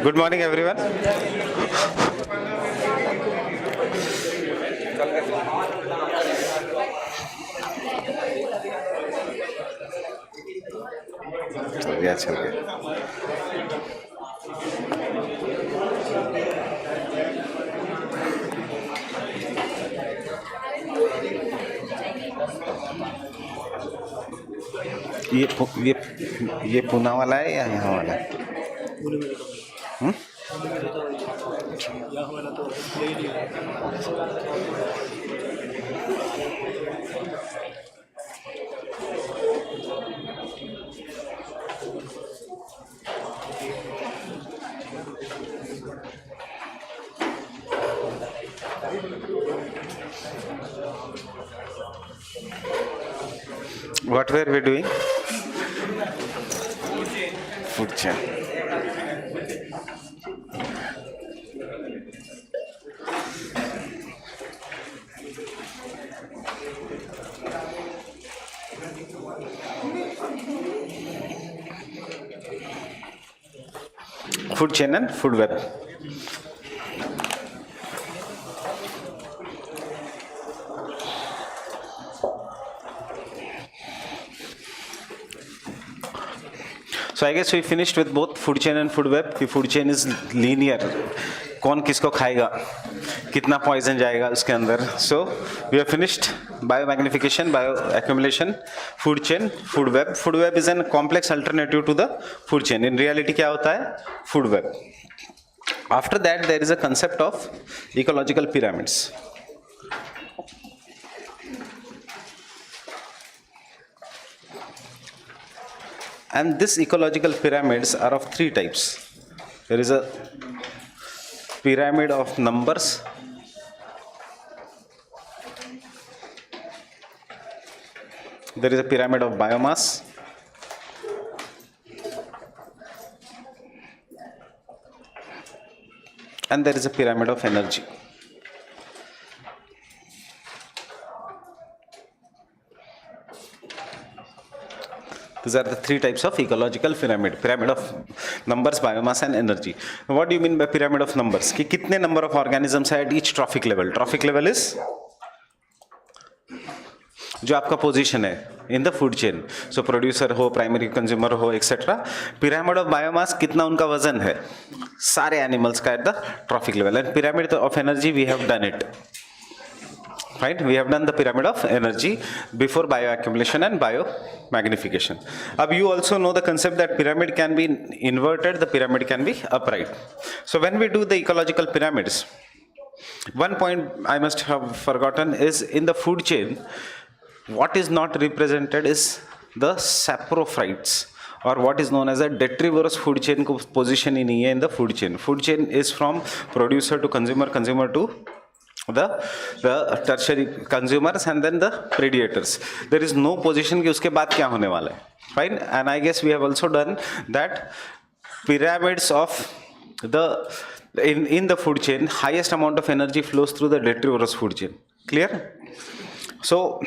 Good morning, everyone. चल गया। ये पूना वाला है या यहाँ वाला है? What were we doing? Food chain. Food chain and food web. So I guess we finished with both food chain and food web. The food chain is linear. कौन किसको खाएगा, कितना पॉइजन जाएगा उसके अंदर. So we have finished biomagnification, bioaccumulation, food chain, food web. Food web is a complex alternative to the food chain. In reality क्या होता है? Food web. After that there is a concept of ecological pyramids. And these ecological pyramids are of three types. There is a pyramid of numbers, there is a pyramid of biomass, and there is a pyramid of energy. These are the three types of ecological pyramid. Pyramid of numbers, biomass and energy. What do you mean by pyramid of numbers? कि कितने number of organisms है at each trophic level? Trophic level is जो आपका position है in the food chain. So producer हो, primary consumer हो, etc. Pyramid of biomass कितना उनका वजन है सारे animals का at the trophic level. And pyramid of energy we have done it. Right, we have done the pyramid of energy before bioaccumulation and biomagnification. अब you also know the concept that pyramid can be inverted, the pyramid can be upright. So when we do the ecological pyramids, one point I must have forgotten is in the food chain, what is not represented is the saprophytes, or what is known as a detrivorous food chain को position ही नहीं है in the food chain. Food chain is from producer to consumer, consumer to the tertiary consumers and then the predators. There is no position कि उसके बाद क्या होने वाला है, fine. And I guess we have also done that pyramids of the in the food chain, highest amount of energy flows through the detrivorous food chain. Clear? So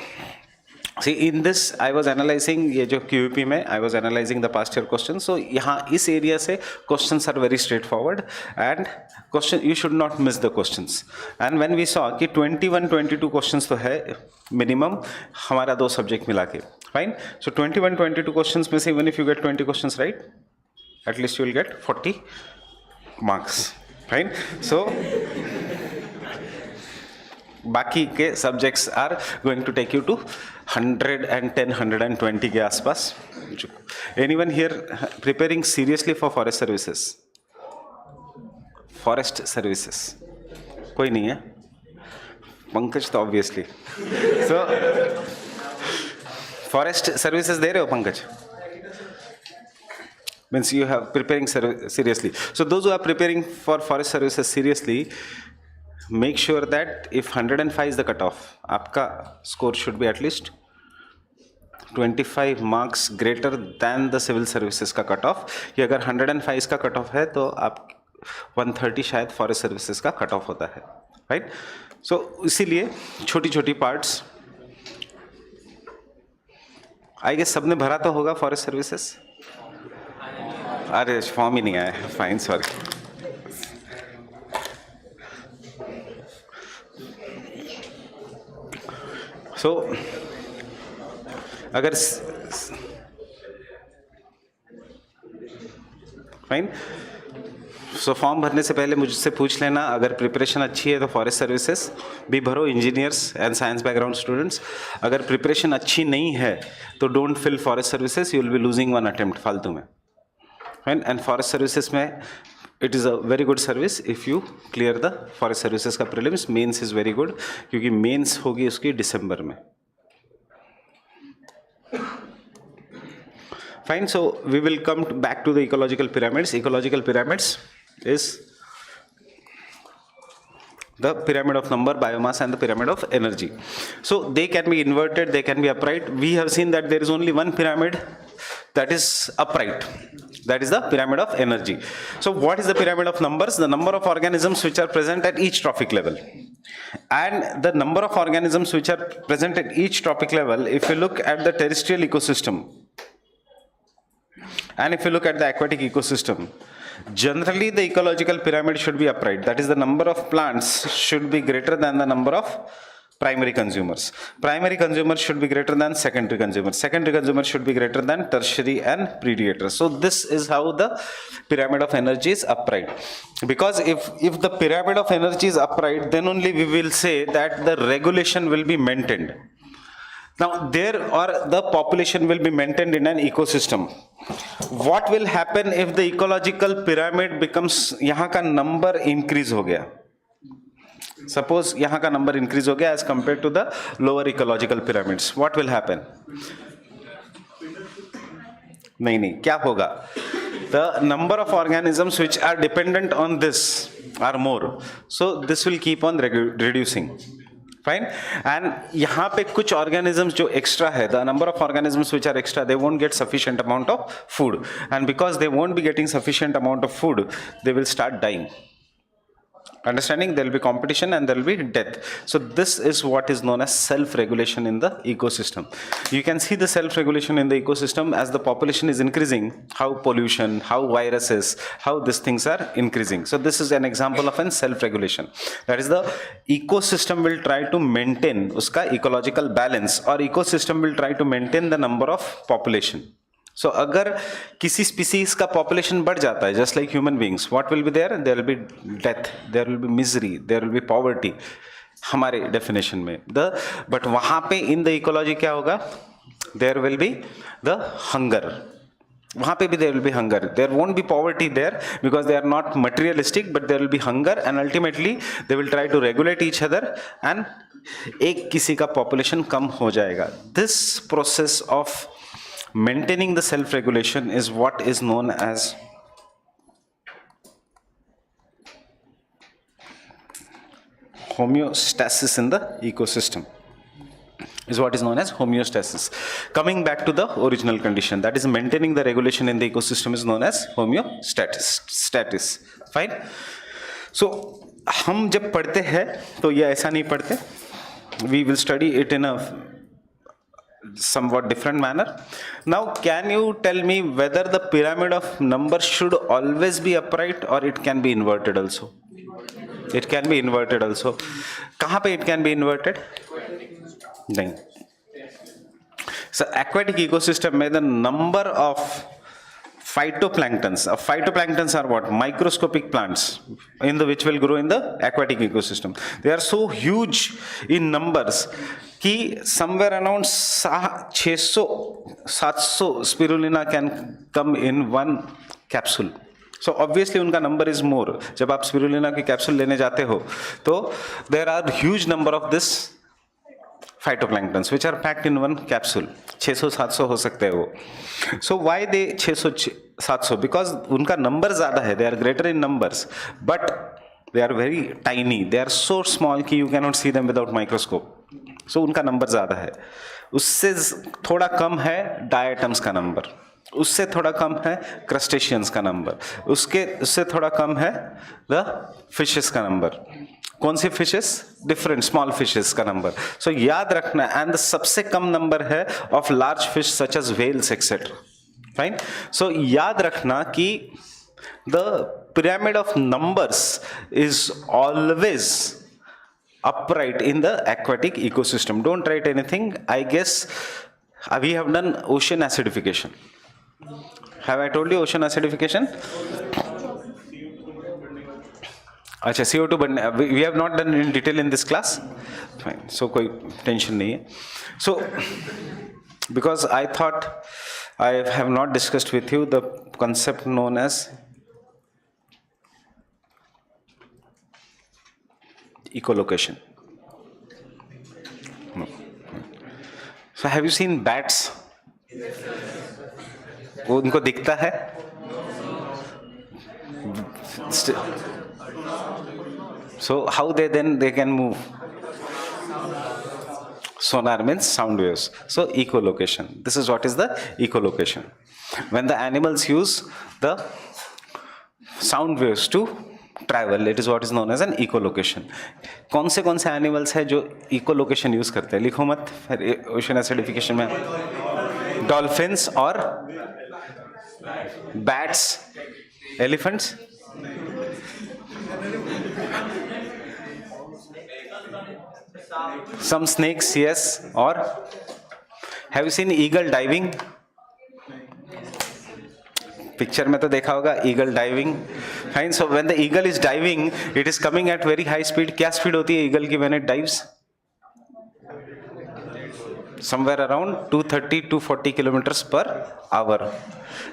see, in this I was analyzing ये जो QUP में I was analyzing the past year questions. So यहाँ इस area से questions are very straightforward and question you should not miss the questions. And when we saw कि 21-22 questions तो है minimum हमारा दो subject मिला के, fine. So 21-22 questions में से even if you get 20 questions right, at least you will get 40 marks, fine. So बाकी के subjects are going to take you to 110, 120 के आसपास. Anyone here preparing seriously for forest services? Forest services कोई नहीं है? पंकज तो ऑब्वियसली. सो फॉरेस्ट सर्विसेज दे रहे हो Pankaj? Means you have preparing seriously. So those who are preparing for forest services seriously, make sure that if 105 is the cutoff, आपका score should be at least 25 marks greater than the civil services का cutoff. कि अगर 105 का cutoff है तो आप 130 शायद forest services का cutoff होता है, right? So इसीलिए छोटी छोटी parts, I guess सबने भरा तो होगा forest services. अरे फॉर्म ही नहीं आया, फाइन, सॉरी. सो अगर फाइन, सो फॉर्म भरने से पहले मुझसे पूछ लेना, अगर प्रिपरेशन अच्छी है तो फॉरेस्ट सर्विसेज भी भरो, engineers and science background students. अगर प्रिपरेशन अच्छी नहीं है तो don't fill forest services, you will be losing one attempt फालतू में। फाइन, एंड फॉरेस्ट सर्विसेज में it is a very good service if you clear the forest services का prelims. Mains is very good, क्योंकि mains होगी उसकी दिसंबर में। Fine, so we will come back to the ecological pyramids. Ecological pyramids is the pyramid of number, biomass and the pyramid of energy. So they can be inverted, they can be upright. We have seen that there is only one pyramid that is upright, that is the pyramid of energy. So what is the pyramid of numbers? The number of organisms which are present at each trophic level. And the number of organisms which are present at each trophic level, if you look at the terrestrial ecosystem and if you look at the aquatic ecosystem, generally the ecological pyramid should be upright. That is, the number of plants should be greater than the number of primary consumers. Primary consumers should be greater than secondary consumers. Secondary consumers should be greater than tertiary and predators. So this is how the pyramid of energy is upright. Because if the pyramid of energy is upright, then only we will say that the regulation will be maintained. Now, there or the population will be maintained in an ecosystem. What will happen if the ecological pyramid becomes, यहाँ का number increase हो गया? Suppose यहाँ का number increase हो गया as compared to the lower ecological pyramids. What will happen? नहीं, क्या होगा? The number of organisms which are dependent on this are more. So this will keep on reducing. Fine, and यहाँ पे कुछ organisms जो extra है, the number of organisms which are extra, they won't get sufficient amount of food, and because they won't be getting sufficient amount of food, they will start dying. Understanding? There will be competition and there will be death. So this is what is known as self-regulation in the ecosystem. You can see the self-regulation in the ecosystem as the population is increasing, how pollution, how viruses, how these things are increasing. So this is an example of an self-regulation. That is, the ecosystem will try to maintain uska ecological balance, or ecosystem will try to maintain the number of population. So अगर किसी species का population बढ़ जाता है, just like human beings, what will be there? There will be death, there will be misery, there will be poverty. हमारे definition में but वहाँ पे in the ecology क्या होगा? There will be the hunger. वहाँ पे भी there will be hunger. There won't be poverty there because they are not materialistic, but there will be hunger, and ultimately they will try to regulate each other, and एक किसी का population कम हो जाएगा. This process of maintaining the self-regulation is what is known as homeostasis in the ecosystem. Is what is known as homeostasis. Coming back to the original condition, that is maintaining the regulation in the ecosystem, is known as homeostasis. Fine. So हम जब पढ़ते हैं तो ये ऐसा नहीं पढ़ते. We will study it in a somewhat different manner. Now, can you tell me whether the pyramid of numbers should always be upright or it can be inverted also? It can be inverted also. कहाँ पे it can be inverted? नहीं. So aquatic ecosystem में the number of phytoplanktons. Phytoplanktons are what? Microscopic plants in the which will grow in the aquatic ecosystem. They are so huge in numbers कि somewhere around 600-700 spirulina can come in one capsule. So obviously उनका number is more. जब आप spirulina की capsule लेने जाते हो तो there are huge number of this phytoplanktons which are packed in one capsule. 600-700 हो सकते हैं वो. So why they 600-700? Because उनका number ज़्यादा है. They are greater in numbers, but they are very tiny. They are so small कि you cannot see them without microscope. So उनका number ज़्यादा है. उससे थोड़ा कम है diatoms का number. उससे थोड़ा कम है क्रस्टेशियंस का नंबर. उससे थोड़ा कम है द फिशेस का नंबर. कौन सी फिशेस? डिफरेंट स्मॉल फिशेस का नंबर. सो याद रखना. एंड सबसे कम नंबर है of large fish such as whales etcetera. Fine. So याद रखना कि the pyramid of numbers is always upright in the aquatic ecosystem. Don't write anything. I guess we have done ocean acidification. Have I told you ocean acidification? अच्छा CO2 बनने we have not done in detail in this class. Fine. So कोई tension नहीं है. So because I thought I have not discussed with you the concept known as echolocation. No. So have you seen bats? वो उनको दिखता है? So how they can move? Sonar means sound waves. So echolocation. This is what is the echolocation. When the animals use the sound waves to travel, it is what is known as an echolocation. कौन से animals है जो echolocation use करते हैं? लिखो मत फिर ocean acidification में. Dolphins और bats, elephants. Some snakes, yes. Or have you seen eagle diving? Picture में तो देखा होगा eagle diving. Fine. So when the eagle is diving, it is coming at very high speed. क्या speed होती है eagle की when it dives? Somewhere around 230-240 kilometers per hour.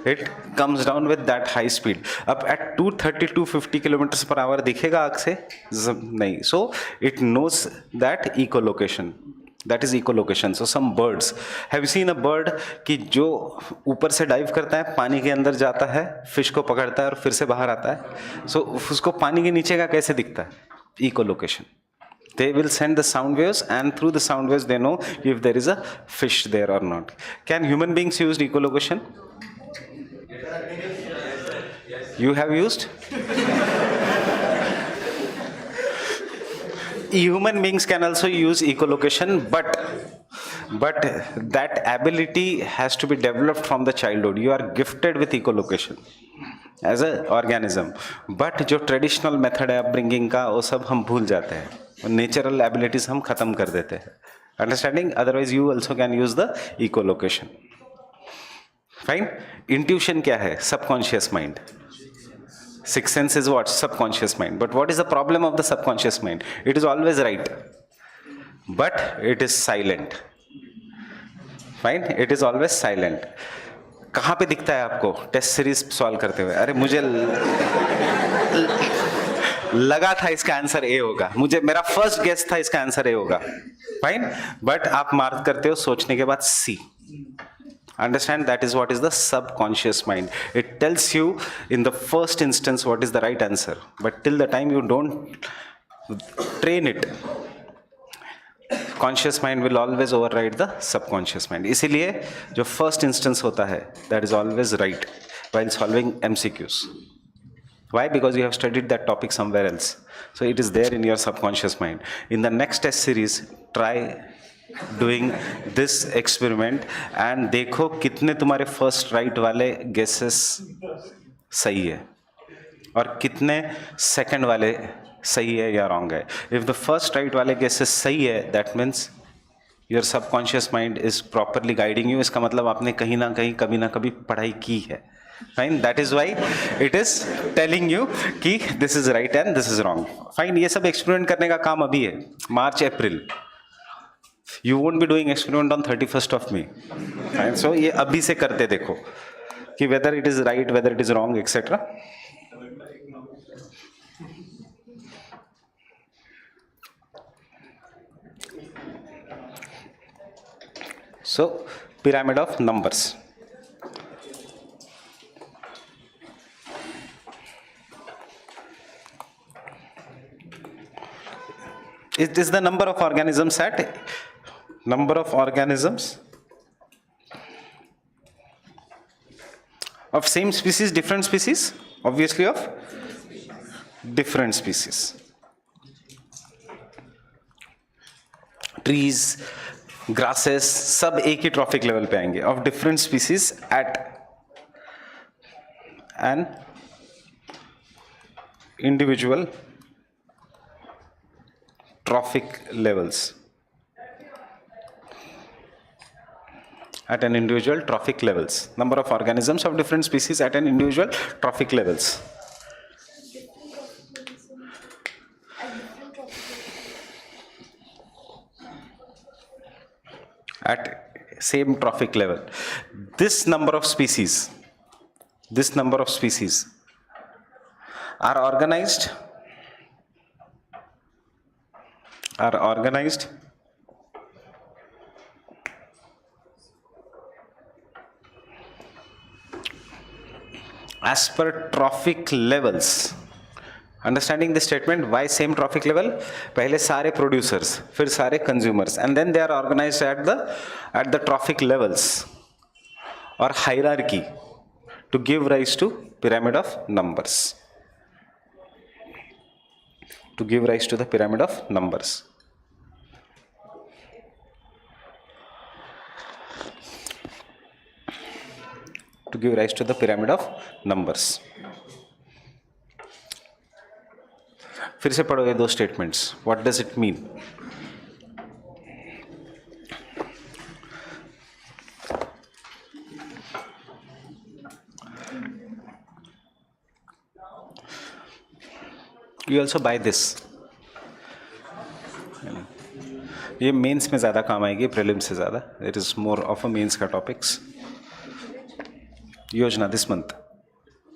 It comes down with that high speed. अब at 230-250 kilometers per hour दिखेगा आँख से? नहीं. So it knows that echolocation. That is echolocation. So some birds. Have you seen a bird कि जो ऊपर से dive करता है, पानी के अंदर जाता है, फिश को पकड़ता है और फिर से बाहर आता है. So उसको पानी के नीचे का कैसे दिखता है? Echolocation. They will send the sound waves, and through the sound waves they know if there is a fish there or not. Can human beings use echolocation? You have used? Human beings can also use echolocation, but that ability has to be developed from the childhood. You are gifted with echolocation as an organism, but जो traditional method है upbringing का वो सब हम भूल जाते हैं. Natural abilities हम खत्म कर देते हैं. Understanding? Otherwise you also can use the echolocation. Fine. Intuition क्या है? Subconscious mind. Six sense is what? Subconscious mind. But what is the problem of the subconscious mind? It is always right but it is silent. Fine. It is always silent. कहाँ पे दिखता है आपको test series solve करते हुए? अरे मुझे लगा था इसका आंसर ए होगा, मुझे मेरा फर्स्ट गेस था इसका आंसर ए होगा. फाइन. बट आप मार्क करते हो सोचने के बाद सी. Understand? That is what is the subconscious mind. It tells you in the first instance what is the right answer, but till the time you don't train it, conscious mind will always override the subconscious mind. इसीलिए जो first instance होता है that is always right while solving MCQs. Why? Because you have studied that topic somewhere else. So it is there in your subconscious mind. In the next test series, try doing this experiment and देखो कितने तुम्हारे first right वाले guesses सही है और कितने second वाले सही है या wrong है. If the first right वाले guesses सही है, that means your subconscious mind is properly guiding you. इसका मतलब आपने कहीं ना कहीं कभी ना कभी पढ़ाई की है. Fine. That is why it is telling you कि this is right and this is wrong. Fine. ये सब experiment करने का काम अभी है, March, April. You won't be doing experiment on 31st of May. Fine. So ये अभी से करते देखो कि whether it is right, whether it is wrong, etc. So pyramid of numbers. It is the number of organisms of same species, different species, obviously of different species. Trees, grasses, सब एक ही trophic level पे आएंगे. Of different species at an individual trophic levels. At an individual trophic levels. Number of organisms of different species at an individual trophic levels. At same trophic level. This number of species are organized as per trophic levels. Understanding this statement, why same trophic level? पहले सारे producers, फिर सारे consumers, and then they are organized at the trophic levels or hierarchy to give rise to pyramid of numbers. To give rise to the pyramid of numbers. To give rise to the pyramid of numbers. फिर से पढ़ो ये दो statements. What does it mean? You also buy this. ये mains में ज़्यादा काम आएगी प्रीलिम से ज़्यादा. It is more of a mains का topics. योजना this month.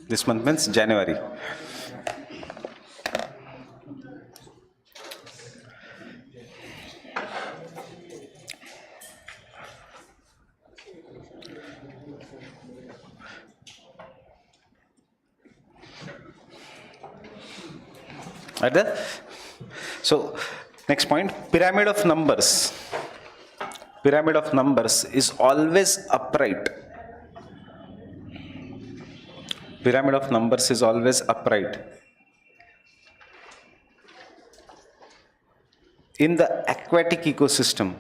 This month means January. So next point, pyramid of numbers. Pyramid of numbers is always upright. Pyramid of numbers is always upright. In the aquatic ecosystem,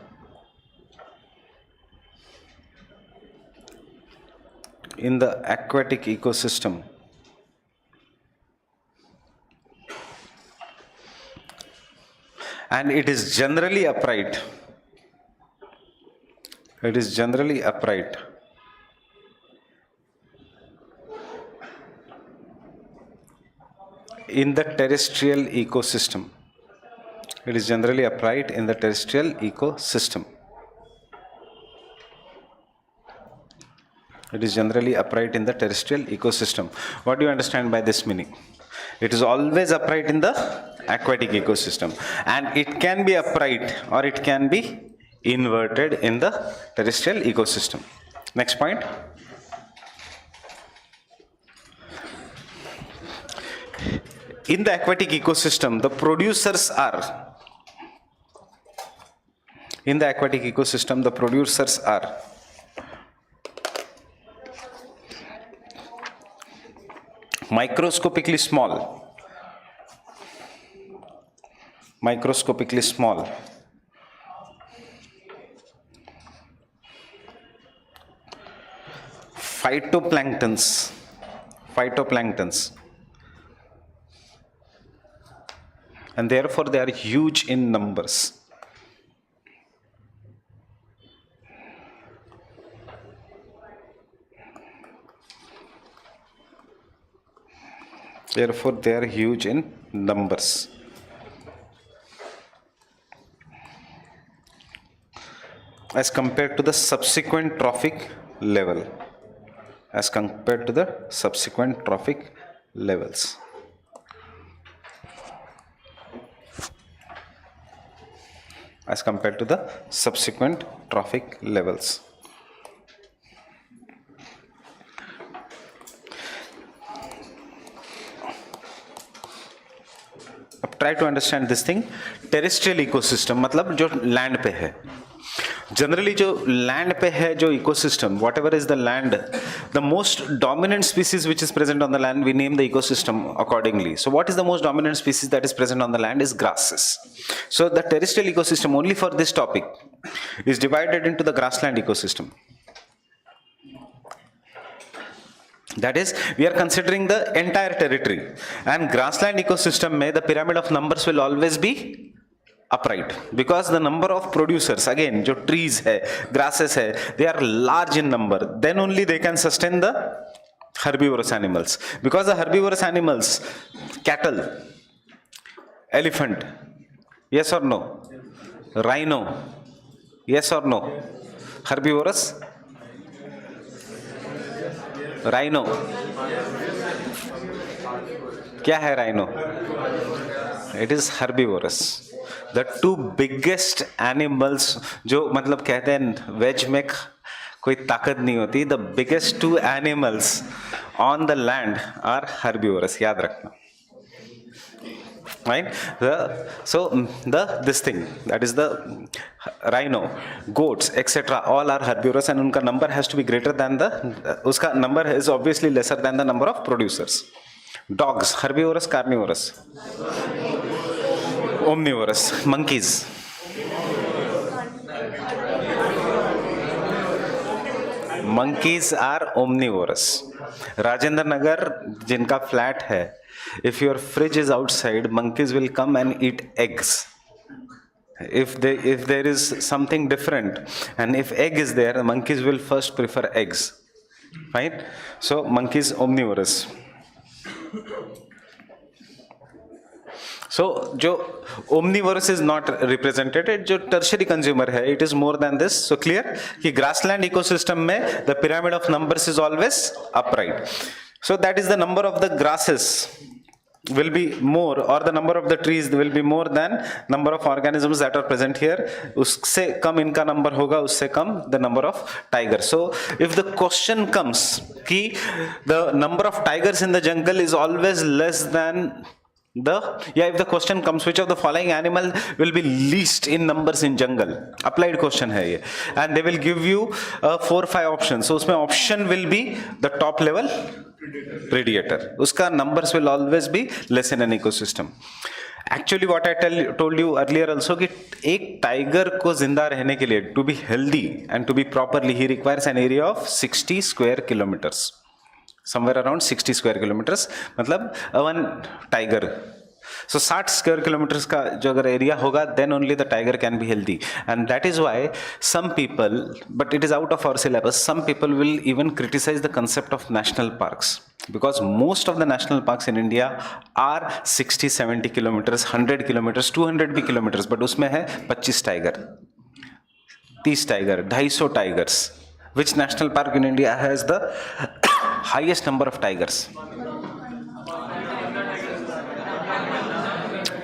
and it is generally upright. It is generally upright. In the terrestrial ecosystem. It is generally upright in the terrestrial ecosystem. It is generally upright in the terrestrial ecosystem. What do you understand by this meaning? It is always upright in the aquatic ecosystem, and it can be upright or it can be inverted in the terrestrial ecosystem. Next point. In the aquatic ecosystem, the producers are. In the aquatic ecosystem, the producers are microscopically small. Microscopically small. Phytoplanktons. Phytoplanktons. And therefore they are huge in numbers. Therefore they are huge in numbers. As compared to the subsequent trophic level. As compared to the subsequent trophic levels. As compared to the subsequent trophic levels. अब try to understand this thing. Terrestrial ecosystem मतलब जो land पे है. Generally जो land पे है जो ecosystem, whatever is the land, the most dominant species which is present on the land, we name the ecosystem accordingly. So what is the most dominant species that is present on the land is grasses. So the terrestrial ecosystem only for this topic is divided into the grassland ecosystem. That is, we are considering the entire territory, and grassland ecosystem may the pyramid of numbers will always be upright, because the number of producers, again जो trees है, grasses है, they are large in number, then only they can sustain the herbivorous animals. Because the herbivorous animals, cattle, elephant, yes or no, rhino, yes or no, herbivorous, rhino, क्या है rhino? It is herbivorous. The two biggest animals जो मतलब कहते हैं veg में कोई ताकत नहीं होती, the biggest two animals on the land are herbivorous, याद रखना. Right? This thing, that is the rhino, goats, etc. all are herbivorous, and उनका number has to be greater than उसका number is obviously lesser than the number of producers. Dogs, herbivorous, carnivorous, omnivorous. Monkeys, monkeys are omnivorous. Rajendra Nagar जिनका flat है, if your fridge is outside, monkeys will come and eat eggs. If there is something different, and if egg is there, monkeys will first prefer eggs. Right? So monkeys omnivorous. So जो omnivorous is not represented, जो tertiary consumer है, it is more than this. So clear कि grassland ecosystem में the pyramid of numbers is always upright. So that is the number of the grasses will be more, or the number of the trees will be more than number of organisms that are present here. उससे कम इनका number होगा, उससे कम the number of tigers. So if the question comes कि the number of tigers in the jungle is always less than if the question comes which of the following animal will be least in numbers in jungle, applied question है ये, and they will give you 4-5 options. So उसमें option will be the top level predator. उसका numbers will always be less in an ecosystem. Actually what I told you earlier also कि एक tiger को जिंदा रहने के लिए, to be healthy and to be properly, he requires an area of 60 square kilometers. Somewhere around 60 square kilometers, मतलब one tiger. So 60 square kilometers का जो अगर area होगा, then only the tiger can be healthy. And that is why some people, but it is out of our syllabus, some people will even criticize the concept of national parks. Because most of the national parks in India are 60-70 kilometers, 100 kilometers, 200 भी kilometers, but उसमें है 25 tiger, 30 tiger, 250 tigers. Which national park in India has the highest number of tigers?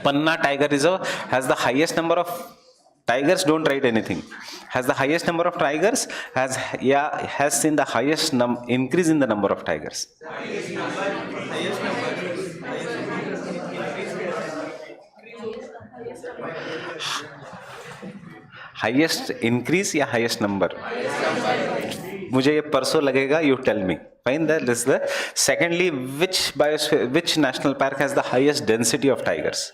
Panna Tiger Reserve has the highest number of tigers. Don't write anything. Has the highest number of tigers. Has seen the highest increase in the number of tigers. Highest increase या highest number? मुझे ये परसों लगेगा. You tell me. Fine. That is the. Secondly, which national park has the highest density of tigers?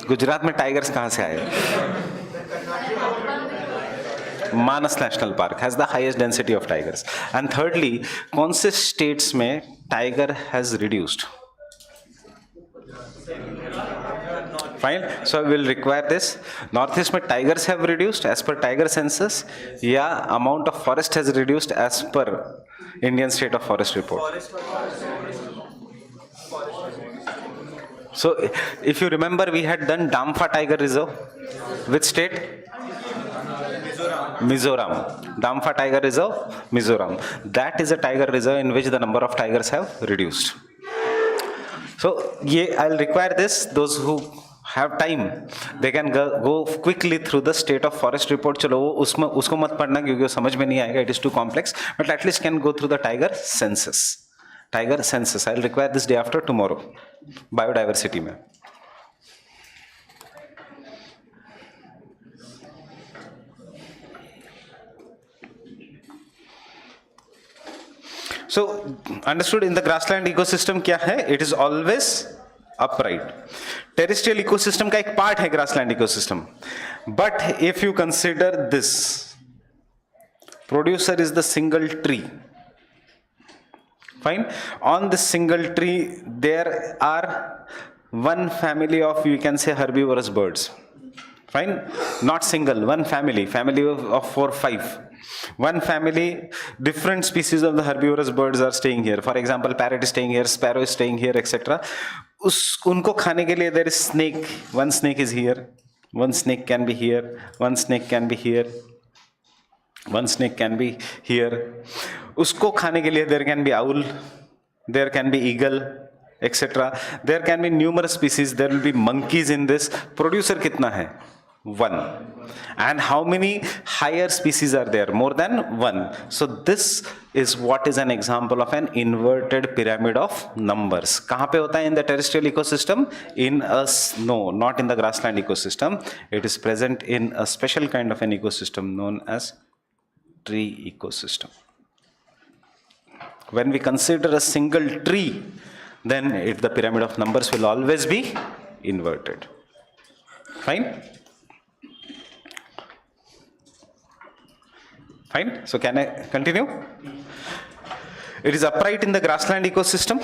Gujarat में tigers कहाँ से आए? Manas national park has the highest density of tigers. And thirdly, कौन से states में tiger has reduced? Fine. So we will require this. Northeast में tigers have reduced as per tiger census, या amount of forest has reduced as per Indian State of Forest report. So if you remember, we had done Damphah Tiger Reserve. Which state? Mizoram. Damphah Tiger Reserve, Mizoram. That is a tiger reserve in which the number of tigers have reduced. So I'll require this. Those who have time, they can go quickly through the State of Forest report. चलो उसको मत पढ़ना क्योंकि वो समझ में नहीं आएगा. It is too complex. But at least can go through the tiger census. Tiger census. I'll require this day after tomorrow. Biodiversity में. So understood. In the grassland ecosystem क्या है? It is always upright. Terrestrial ecosystem का एक part है grassland ecosystem. But if you consider this, producer is the single tree. Fine. On this single tree, there are one family of, you can say, herbivorous birds. Fine, not single, one family, family of 4 5, one family, different species of the herbivorous birds are staying here. For example, parrot is staying here, sparrow is staying here, etc. उस उनको खाने के लिए there is snake, one snake is here, one snake can be here, one snake can be here, one snake can be here. उसको खाने के लिए there can be owl, there can be eagle, etc. There can be numerous species, there will be monkeys in this. Producer कितना है? One. And how many higher species are there? More than one. So this is what is an example of an inverted pyramid of numbers. कहाँ पे होता है in the terrestrial ecosystem? In a no, not in the grassland ecosystem. It is present in a special kind of an ecosystem known as tree ecosystem. When we consider a single tree, then the pyramid of numbers will always be inverted. Fine? Fine. So can I continue? It is upright in the grassland ecosystem.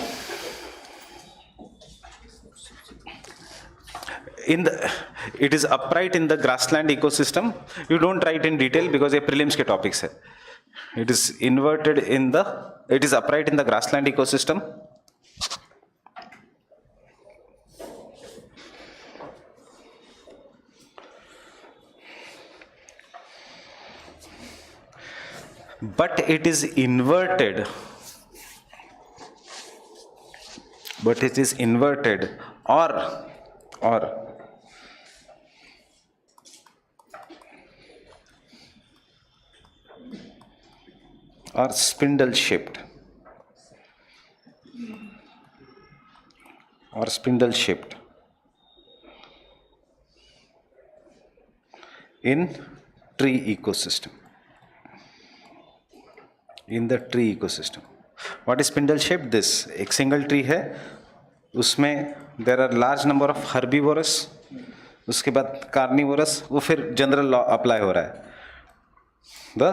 It is upright in the grassland ecosystem. You don't write in detail because ये prelims के topics है. It is inverted in the. It is upright in the grassland ecosystem. But it is inverted. But it is inverted or spindle shaped. Or spindle shaped in tree ecosystem. In the tree ecosystem. What is spindle shaped? This एक single tree है, उसमें there are large number of herbivorous, उसके बाद carnivorous, वो फिर general law apply हो रहा है, the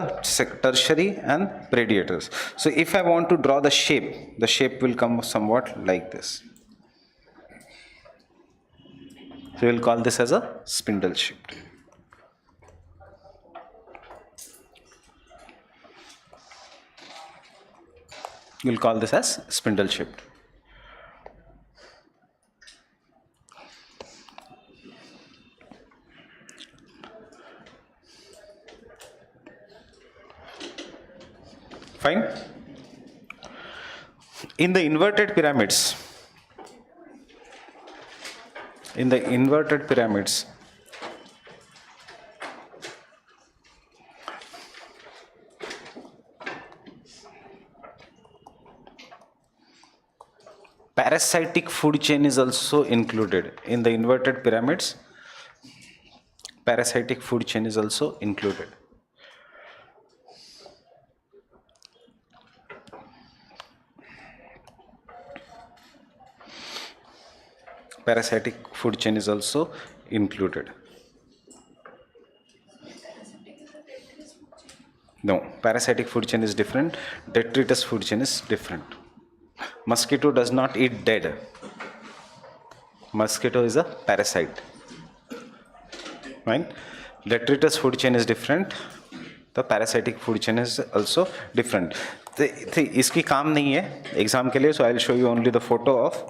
tertiary and predators. So if I want to draw the shape will come somewhat like this. So we will call this as a spindle shaped. We'll call this as spindle shaped. Fine. In the inverted pyramids, parasitic food chain is also included. In the inverted pyramids, parasitic food chain is also included. Parasitic food chain is also included. No, parasitic food chain is different. Detritus food chain is different. Mosquito does not eat dead. Mosquito is a parasite. Right? Detritus food chain is different. The parasitic food chain is also different. इसकी काम नहीं है exam के लिए, so I'll show you only the photo of.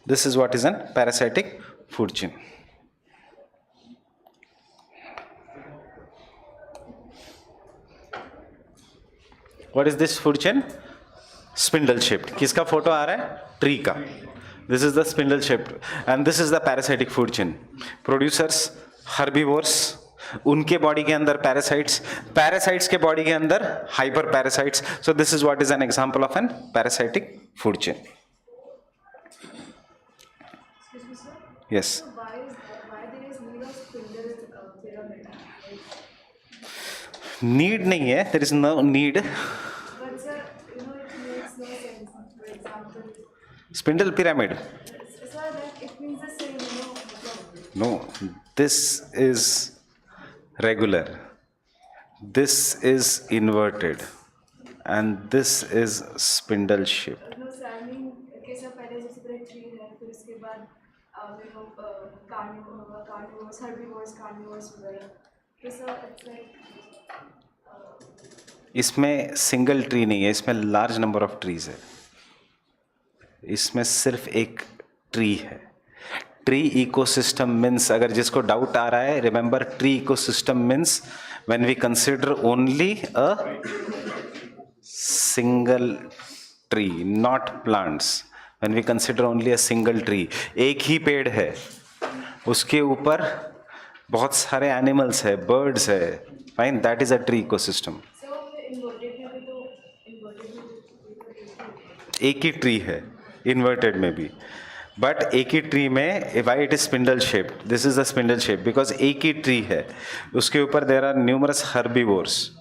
This is what is an parasitic food chain. What is this food chain? Spindle shaped. किसका photo आ रहा है? Tree का. This is the spindle shaped and this is the parasitic food chain. Producers, herbivores, उनके body के अंदर parasites, parasites के body के अंदर hyper parasites. So this is what is an example of an parasitic food chain. Yes. So why there is need of spindle pyramid? Need नहीं है, there is no need. But sir, it makes no sense. For example, spindle pyramid. sir, that it means the same, मतलब, No, this is regular, this is inverted, and this is spindle shaped. no sir, I mean, कि sir पहले जैसे पूरे tree है, फिर उसके बाद carnivores, herbivores, carnivores वगैरह. तो sir, it's like इसमें सिंगल ट्री नहीं है, इसमें लार्ज नंबर ऑफ ट्रीज है. इसमें सिर्फ एक ट्री है. ट्री इकोसिस्टम मीन्स, अगर जिसको डाउट आ रहा है, remember tree ecosystem means when we consider only a single tree, not plants. When we consider only a single tree, एक ही पेड़ है, उसके ऊपर बहुत सारे एनिमल्स है, बर्ड्स है. Fine, that is a tree ecosystem. so inverted में भी तो inverted में एक ही ट्री है इन्वर्टेड में भी, बट एक ही ट्री में why it is spindle shape. This is the spindle shape because एक ही ट्री है, उसके ऊपर there are numerous herbivores,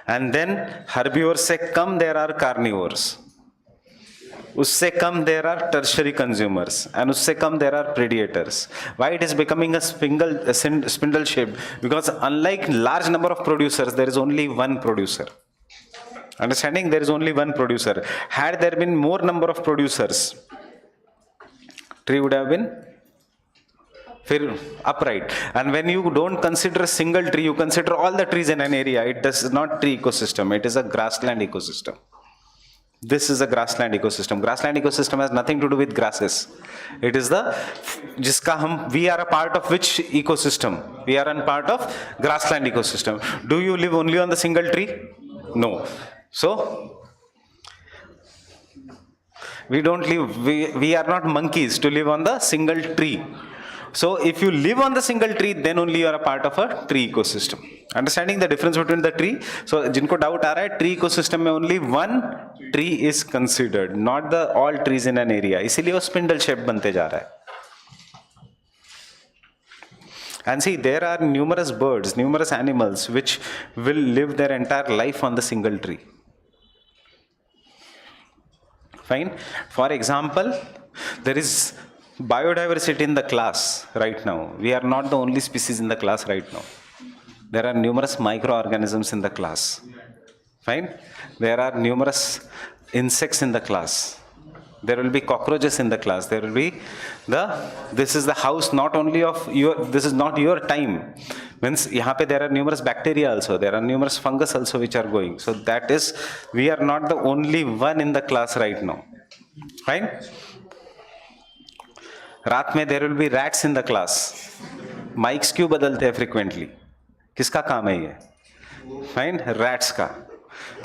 and then herbivores से कम देर आर कार्निवोर्स, उससे कम there are tertiary consumers, and उससे कम there are predators. Why it is becoming a spindle shape? Because unlike large number of producers, there is only one producer. Understanding? There is only one producer. Had there been more number of producers, tree would have been फिर upright. And when you don't consider a single tree, you consider all the trees in an area. It does not tree ecosystem. It is a grassland ecosystem. This is a grassland ecosystem. Grassland ecosystem has nothing to do with grasses. It is the जिसका हम we are a part of which ecosystem? We are a part of grassland ecosystem. Do you live only on the single tree? No. So we don't live, we are not monkeys to live on the single tree. So if you live on the single tree, then only you are a part of a tree ecosystem. Understanding the difference between the tree? So जिनको doubt आ रहा है, tree ecosystem में only one tree is considered, not the all trees in an area. इसीलिए वो spindle shape बनते जा रहा है. And see, there are numerous birds, numerous animals which will live their entire life on the single tree. Fine. For example, there is biodiversity in the class right now. We are not the only species in the class right now. There are numerous microorganisms in the class. Fine. There are numerous insects in the class. There will be cockroaches in the class. There will be this is the house not only of your, this is not your time. Means यहाँ पे there are numerous bacteria also, there are numerous fungus also which are going. So that is, we are not the only one in the class right now. Fine. रात में there will be rats in the class. Mics क्यों बदलते हैं frequently? किसका काम है ये? Fine, rats का.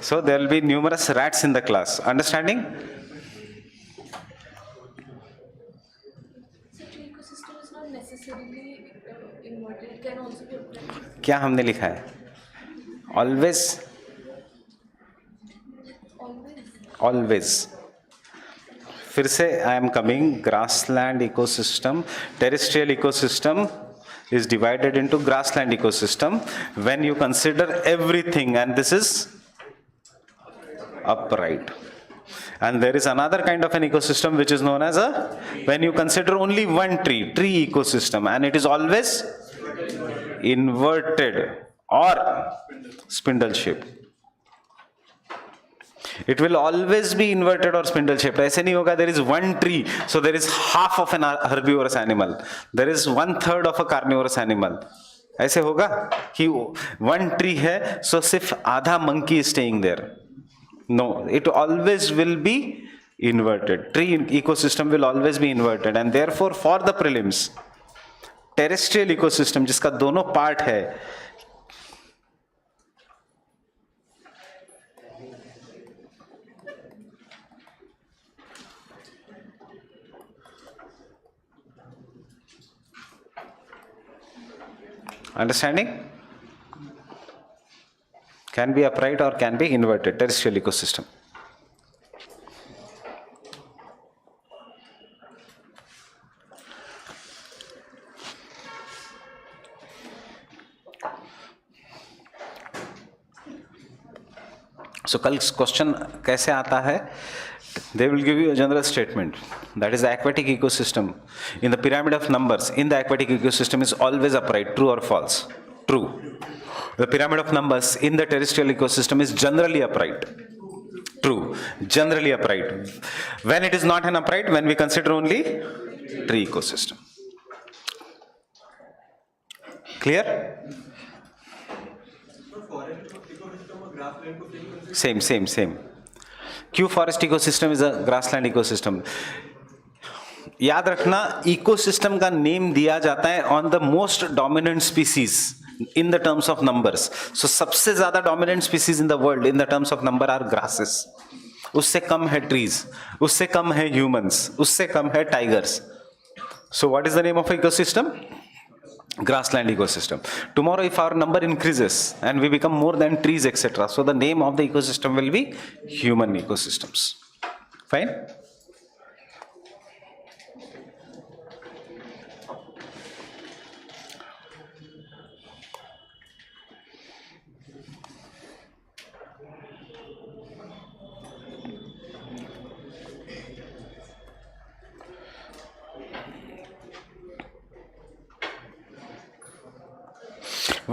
So there will be numerous rats in the class. Understanding? क्या हमने लिखा है? Always, always. फिर से I am coming, grassland ecosystem, terrestrial ecosystem is divided into grassland ecosystem when you consider everything, and this is upright. And there is another kind of an ecosystem which is known as a, when you consider only one tree ecosystem, and it is always inverted or spindle shaped. It will always be inverted or spindle shaped. ऐसे नहीं होगा there is one tree so there is half of an herbivorous animal, there is 1/3 of a carnivorous animal. ऐसे होगा कि one tree है so सिर्फ आधा monkey is staying there? No, it always will be inverted. Tree ecosystem will always be inverted, and therefore for the prelims, terrestrial ecosystem जिसका दोनों part है, understanding, can be upright or can be inverted, terrestrial ecosystem. सो कल question कैसे आता है, they will give you a general statement, that is the aquatic ecosystem in the pyramid of numbers in the aquatic ecosystem is always upright, true or false? True. The pyramid of numbers in the terrestrial ecosystem is generally upright. True. Generally upright. When it is not an upright, when we consider only tree ecosystem. Clear? Same. क्यों forest ecosystem is a grassland ecosystem? याद रखना, ecosystem का name दिया जाता है on the most dominant species in the terms of numbers. So सबसे ज्यादा dominant species in the world in the terms of number are grasses. उससे कम है ट्रीज, उससे कम है ह्यूमंस, उससे कम है tigers. So what is the name of ecosystem? Grassland ecosystem. Tomorrow if our number increases and we become more than trees etc., so the name of the ecosystem will be human ecosystems. Fine?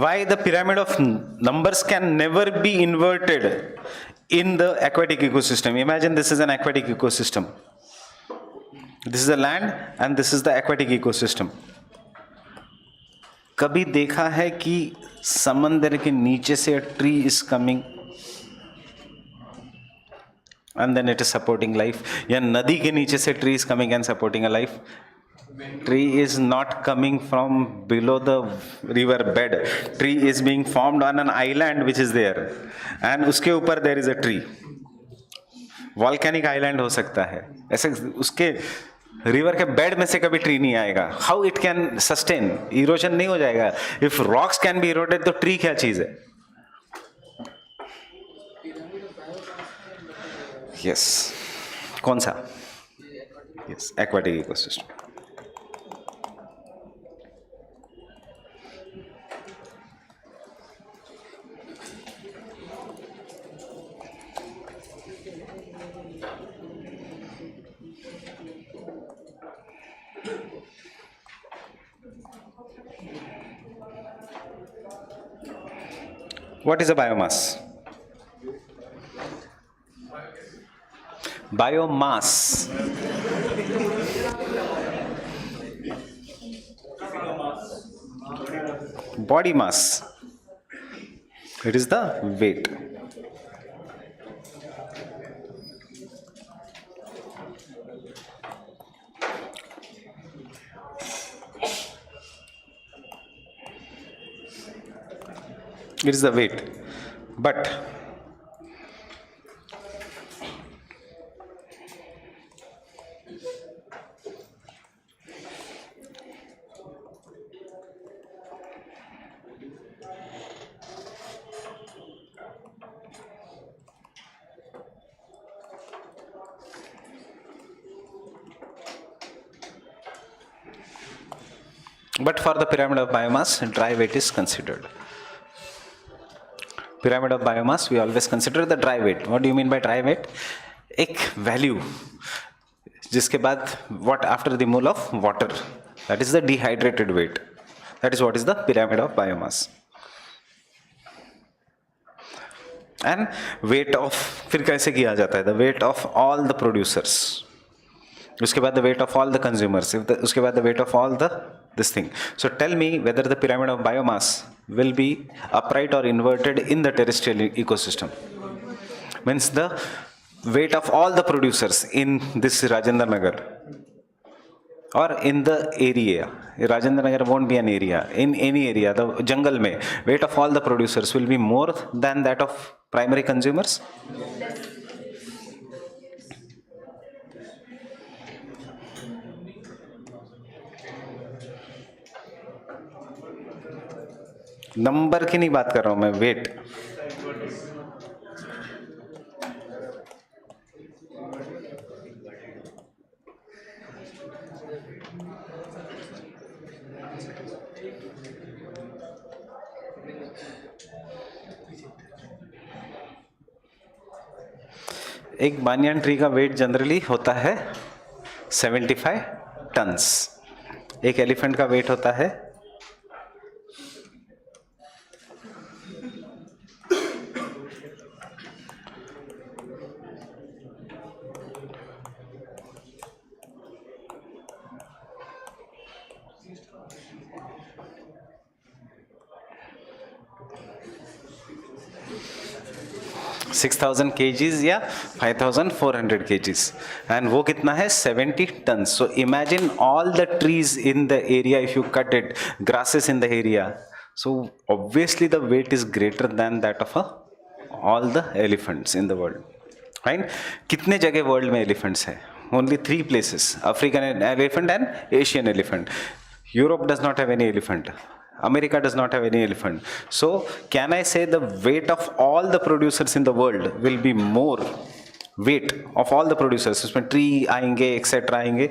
Why the pyramid of numbers can never be inverted in the aquatic ecosystem? Imagine this is an aquatic ecosystem. This is the land and this is the aquatic ecosystem. कभी देखा है कि समंदर के नीचे से a tree is coming and then it is supporting life, या नदी के नीचे से tree is coming and supporting a life? Tree is not coming from below the river bed. Tree is being formed on an island which is there, and उसके ऊपर there is a tree. Volcanic island हो सकता है, ऐसे उसके river के bed में से कभी ट्री नहीं आएगा. How it can sustain? Erosion नहीं हो जाएगा. If rocks can be eroded तो ट्री क्या चीज है? यस. कौन सा? Yes, aquatic ecosystem. What is a biomass? Biomass. Body mass. It is the weight. It is the weight. But for the pyramid of biomass, dry weight is considered. Pyramid of biomass, we always consider the dry weight. What do you mean by dry weight? एक value जिसके बाद what after the mole of water, that is the dehydrated weight. That is what is the pyramid of biomass. And weight of, फिर कैसे किया जाता है? The weight of all the producers. उसके बाद the weight of all the consumers. उसके बाद the weight of all the this thing. So tell me whether the pyramid of biomass will be upright or inverted in the terrestrial ecosystem. Means the weight of all the producers in this Rajendra Nagar or in the area. Rajendra Nagar won't be an area. In any area, the jungle mein, weight of all the producers will be more than that of primary consumers. Number की नहीं बात कर रहा हूं मैं, wait. एक बानियान tree का wait generally होता है 75 टन्स, एक एलिफेंट का वेट होता है 6000 kgs या 5400 kgs, एंड वो कितना है 70 ton. So imagine all the trees in the area, if you cut it, grasses in the area, so obviously the weight is greater than that of all the elephants in the world. Fine. कितने जगह world में elephants है? Only 3 places: African elephant and Asian elephant. Europe does not have any elephant. America does not have any elephant. So can I say the weight of all the producers in the world will be more weight of all the producers? उसमें tree आएंगे, etc. आएंगे.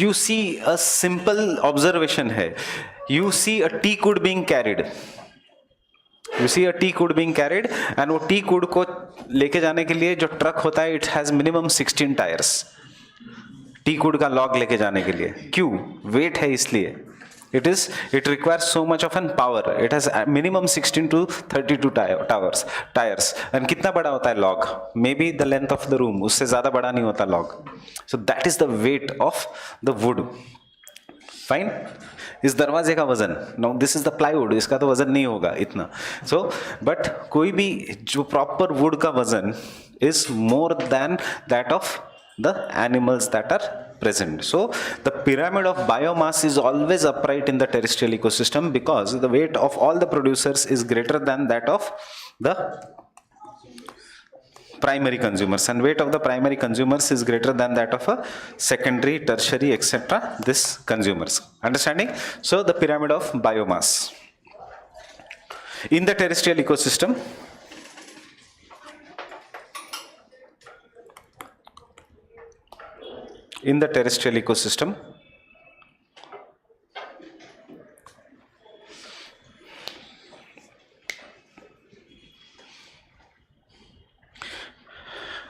You see a simple observation है. You see a teakwood being carried. You see a teakwood being carried, and वो teakwood को लेके जाने के लिए जो ट्रक होता है, it has minimum 16 tyres. Teakwood का लॉग लेके जाने के लिए. क्यों? वेट है इसलिए. It requires so much of an power. It has minimum 16 to 32 tires. And कितना बड़ा होता है log? Maybe the length of the room. उससे ज़्यादा बड़ा नहीं होता log. So that is the weight of the wood. Fine. इस दरवाजे का वजन, no, this is the plywood, इसका तो वजन नहीं होगा इतना. So, but कोई भी जो proper wood का वजन is more than that of the animals that are present. So the pyramid of biomass is always upright in the terrestrial ecosystem because the weight of all the producers is greater than that of the primary consumers, and weight of the primary consumers is greater than that of a secondary, tertiary, etc. this consumers. Understanding? So the pyramid of biomass in the terrestrial ecosystem, in the terrestrial ecosystem,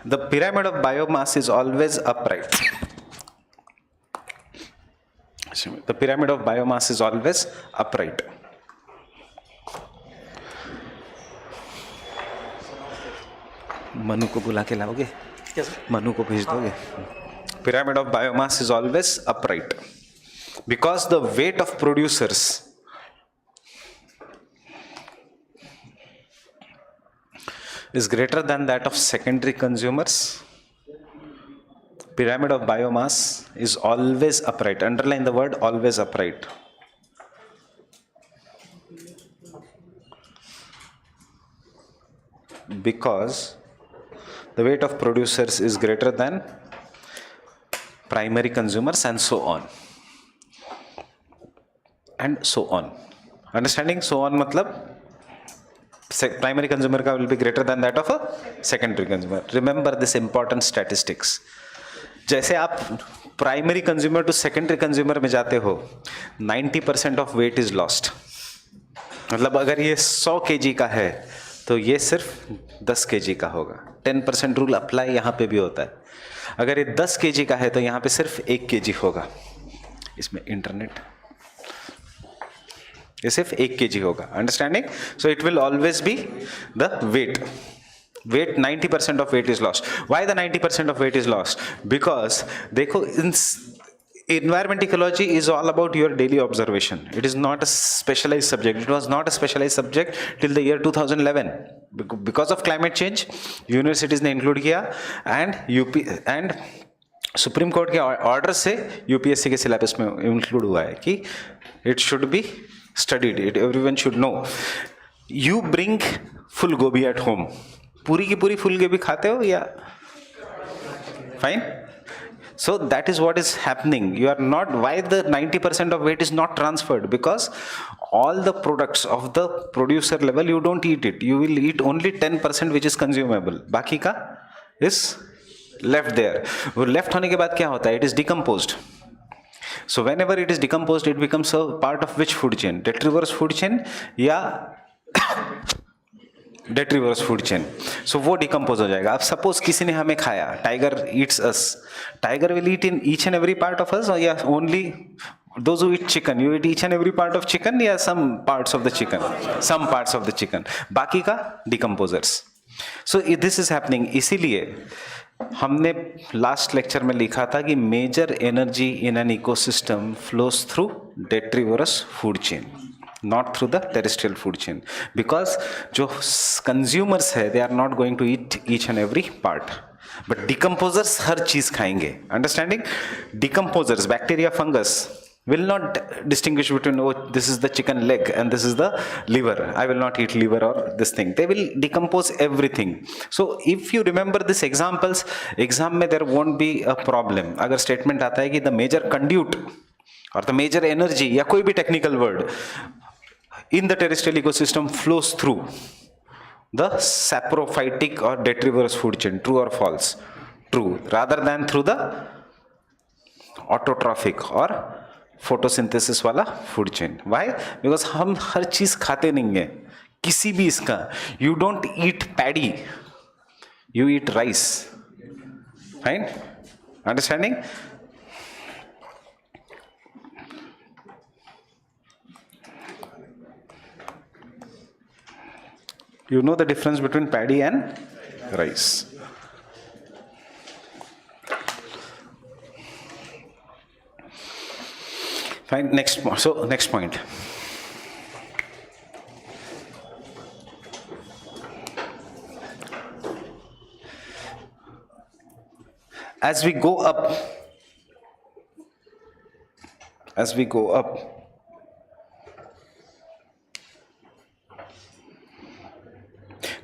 the pyramid of biomass is always upright. The pyramid of biomass is always upright. Manu को बुला के लाओगे? मनु को भेज दोगे? Pyramid of biomass is always upright because the weight of producers is greater than that of secondary consumers. Pyramid of biomass is always upright. Underline the word always upright. Because the weight of producers is greater than primary consumers, and so on and so on. Understanding? So on मतलब primary consumer का will be greater than that of a secondary consumer. Remember this important statistics. जैसे आप primary consumer to secondary consumer में जाते हो, 90% of weight is lost. मतलब अगर ये 100 kg का है तो ये सिर्फ 10 kg का होगा. 10% रूल अप्लाई यहाँ पे भी होता है. अगर ये 10 kg का है तो यहाँ पे सिर्फ 1 kg होगा. इसमें इंटरनेट, ये सिर्फ 1 kg होगा. Understanding? So it will always be the weight. 90% of weight is lost. Why the 90% of weight is lost? Because देखो, environment ecology is all about your daily observation. It is not a specialized subject. It was not a specialized subject till the year 2011. Because of climate change, universities ने include किया, and supreme court के order से UPSC के syllabus में include हुआ है कि it should be studied, it everyone should know. You bring full गोभी एट होम. पूरी की पूरी फुल गोभी खाते हो या? Fine. So that is what is happening. You are not, why the 90% of weight is not transferred? Because all the products of the producer level, you don't eat it. You will eat only 10% which is consumable. बाकी का is left there. वो left होने के बाद क्या होता है? It is decomposed. So whenever it is decomposed, it becomes a part of which food chain? Detrivorous food chain या डेट्रीवरस फूड चेन, सो वो डिकम्पोज हो जाएगा. अब सपोज किसी ने हमें खाया, tiger Yeats us, tiger will eat in each and every part of us, या only those who eat chicken, you eat each and every part of chicken, या some parts of the chicken, some parts of the chicken, बाकी का decomposers. So this is happening. इसीलिए हमने last lecture में लिखा था कि major energy in an ecosystem flows through detritus food chain, not through the terrestrial food chain, because जो consumers है they are not going to eat each and every part, but decomposers हर चीज खाएंगे. Understanding? Decomposers, bacteria, fungus will not distinguish between, oh, this is the chicken leg and this is the liver, I will not eat liver or this thing. They will decompose everything. So if you remember these examples, exam में there won't be a problem. अगर statement आता है कि the major conduit or the major energy या कोई भी technical word in the terrestrial ecosystem flows through the saprophytic or detrivorous food chain, true or false? True, rather than through the autotrophic or photosynthesis वाला food chain. Y? Because हम हर चीज खाते नहीं है किसी भी इसका. You don't eat paddy, you eat rice. Fine? Understanding? You know the difference between paddy and rice. Fine. Next point. As we go up,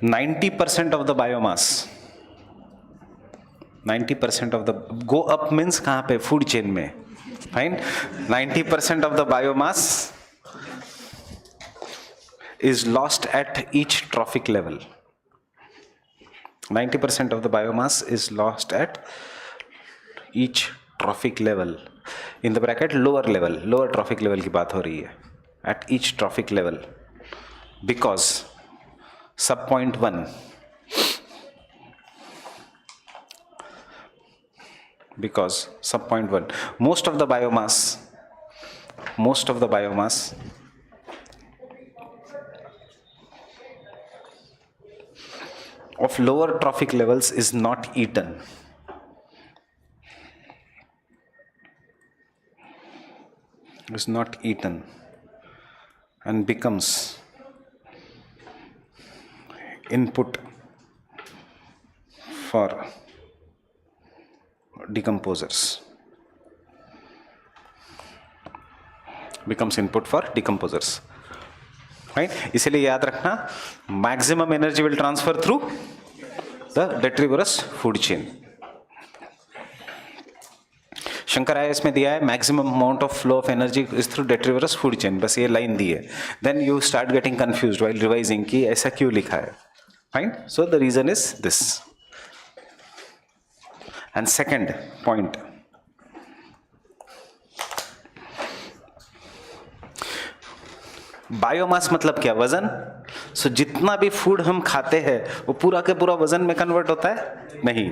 90% of the biomass, 90% of the go up means कहाँ पे? Food chain में. Fine. 90% of the biomass is lost at each trophic level. 90% of the biomass is lost at each trophic level. In the bracket lower level, lower trophic level की बात हो रही है. At each trophic level, because sub point 1, because sub point 1, most of the biomass of lower trophic levels is not eaten. And becomes input for decomposers. Right? इसलिए याद रखना, maximum energy will transfer through the detrivorous food chain. Shankar IAS में दिया है maximum amount of flow of energy is through detrivorous food chain, बस ये line दी है. Then you start getting confused while revising कि ऐसा क्यों लिखा है. Fine? So the reason is this. And second point, biomass मतलब क्या? वजन. सो जितना भी फूड हम खाते हैं वो पूरा के पूरा वजन में कन्वर्ट होता है? नहीं.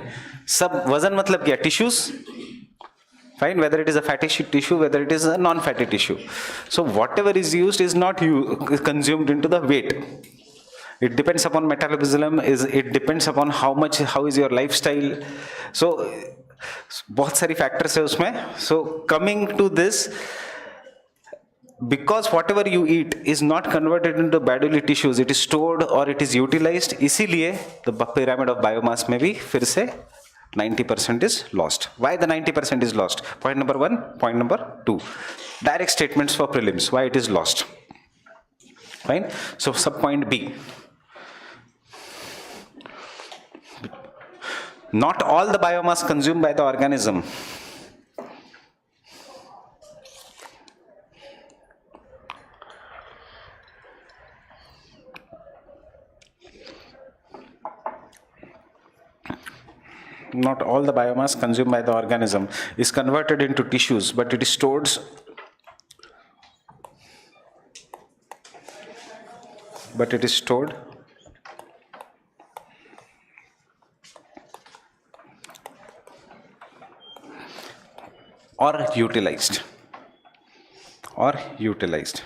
सब वजन मतलब क्या? Tissues. Fine, whether it is a fatty tissue, whether it is a non-fatty tissue. So whatever is used is not consumed into the weight. It depends upon metabolism, it depends upon how is your lifestyle. So बहुत सारी factors है उसमें. So coming to this, because whatever you eat is not converted into bodily tissues, it is stored or it is utilized. इसीलिए the pyramid of biomass में भी फिर से 90% is lost. Why the 90% is lost? Point number 1. Point number 2. Direct statements for prelims. Why it is lost? Fine. So sub point B. Not all the biomass consumed by the organism is converted into tissues, but it is stored or utilized, or utilized,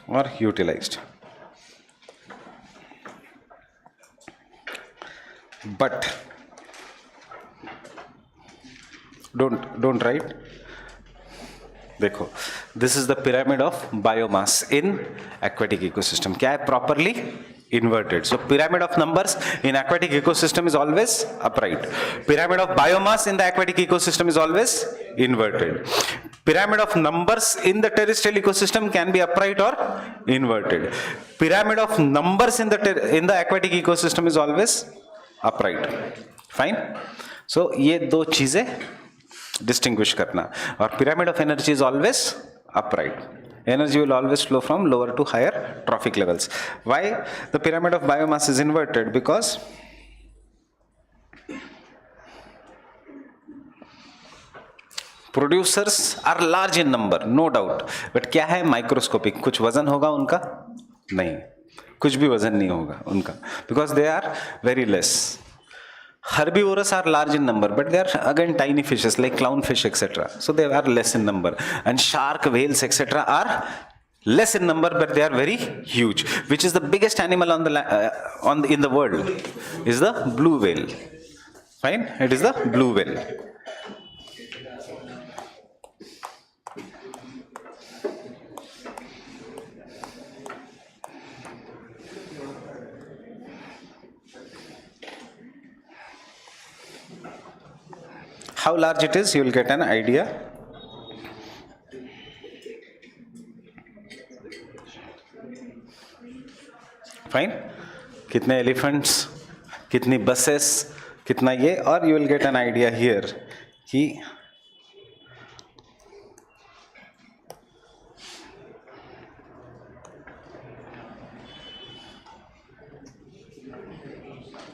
or utilized. But don't write. देखो, this is the pyramid of biomass in aquatic ecosystem. क्या है? Properly inverted. So pyramid of numbers in aquatic ecosystem is always upright. Pyramid of biomass in the aquatic ecosystem is always inverted. Pyramid of numbers in the terrestrial ecosystem can be upright or inverted. Pyramid of numbers in the aquatic ecosystem is always upright. Fine. So ये दो चीजें distinguish करना. और pyramid of energy is always upright. Energy will always flow from lower to higher trophic levels. Why the pyramid of biomass is inverted? Because producers are large in number, no doubt. But क्या है? Microscopic. कुछ वजन होगा उनका? नहीं, कुछ भी वजन नहीं होगा उनका. Because they are very less. Herbivorous are large in number, but they are again tiny fishes like clownfish, etc. So they are less in number. And shark, whales, etc. are less in number, but they are very huge. Which is the biggest animal on the in the world? Is the blue whale. Fine, it is the blue whale. How large it is, you will get an idea. Fine. कितने elephants, कितनी buses, कितना ये, और you will get an idea here कि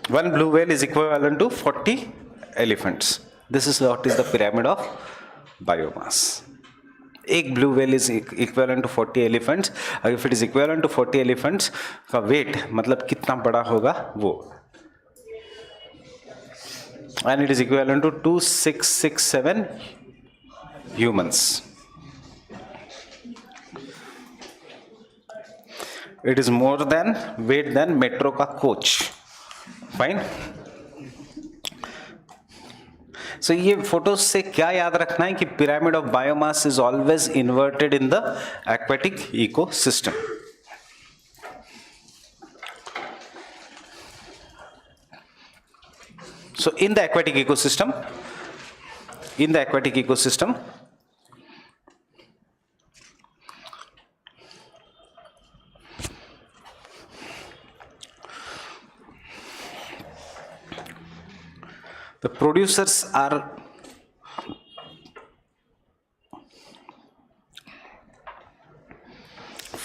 one blue whale is equivalent to 40 elephants. This is what is the pyramid of biomass. एक blue whale is equivalent to 40 elephants. If it is equivalent to 40 elephants का weight मतलब कितना बड़ा होगा वो, and it is equivalent to 2667 humans. It is more than weight than metro का coach. Fine. So ये photos से क्या याद रखना है कि pyramid of biomass is always inverted in the aquatic ecosystem. So in the aquatic ecosystem, the producers are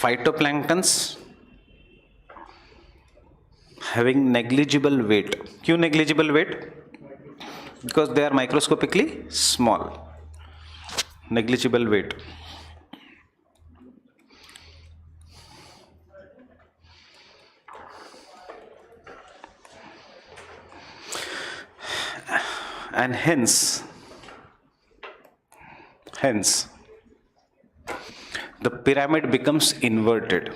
phytoplanktons having negligible weight. क्यों negligible weight? Because they are microscopically small. Negligible weight. And hence the pyramid becomes inverted.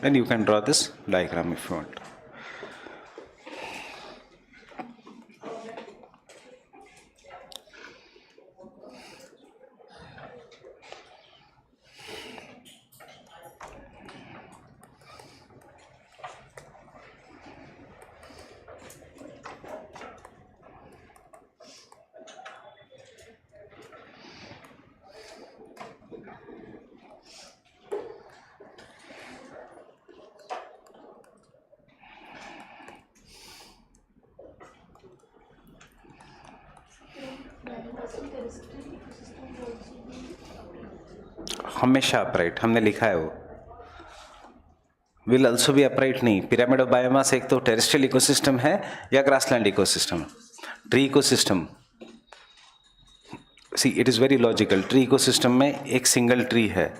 And you can draw this diagram if you want. हमेशा upright हमने लिखा है वो. Will also be upright नहीं. Pyramid of biomass एक तो terrestrial ecosystem है या grassland ecosystem. Tree ecosystem see it is very logical. Tree ecosystem में एक सिंगल ट्री है,